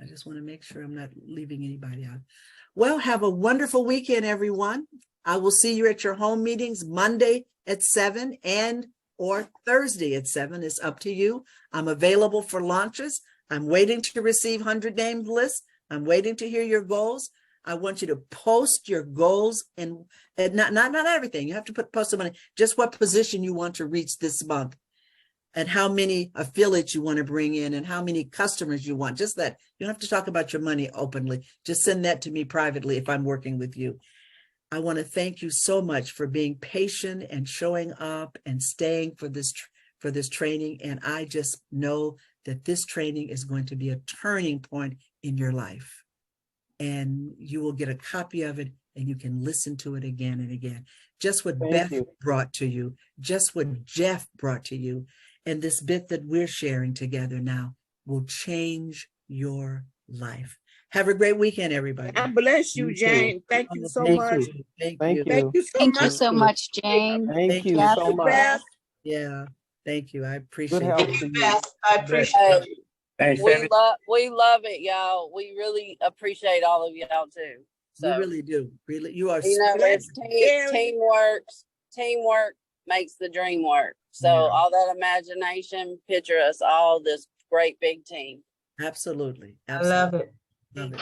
I just want to make sure I'm not leaving anybody out. Well, have a wonderful weekend, everyone. I will see you at your home meetings Monday at 7 or Thursday at 7. It's up to you. I'm available for launches. I'm waiting to receive 100 named lists. I'm waiting to hear your goals. I want you to post your goals and not everything. You have to post some money, just what position you want to reach this month and how many affiliates you want to bring in and how many customers you want. Just that. You don't have to talk about your money openly. Just send that to me privately if I'm working with you. I want to thank you so much for being patient and showing up and staying for this training. And I just know that this training is going to be a turning point in your life. And you will get a copy of it and you can listen to it again and again. Just what Beth brought to you, just what Jeff brought to you, and this bit that we're sharing together now will change your life. Have a great weekend, everybody. God bless you, You too. Jane. Thank you so Thank much. you. Thank Thank you. you. Thank you so Thank you much. so much, Jane. Thank you Jeff. so much. Beth. Yeah, thank you. I appreciate Good health it. to you. I appreciate Hey, Thanks, we Debbie. love it, y'all. We really appreciate all of y'all too. We So really do. Really, you are. it's Gary. teamwork makes the dream work. So Yeah. all that imagination, picture us all this great big team. Absolutely. I love it. Love it.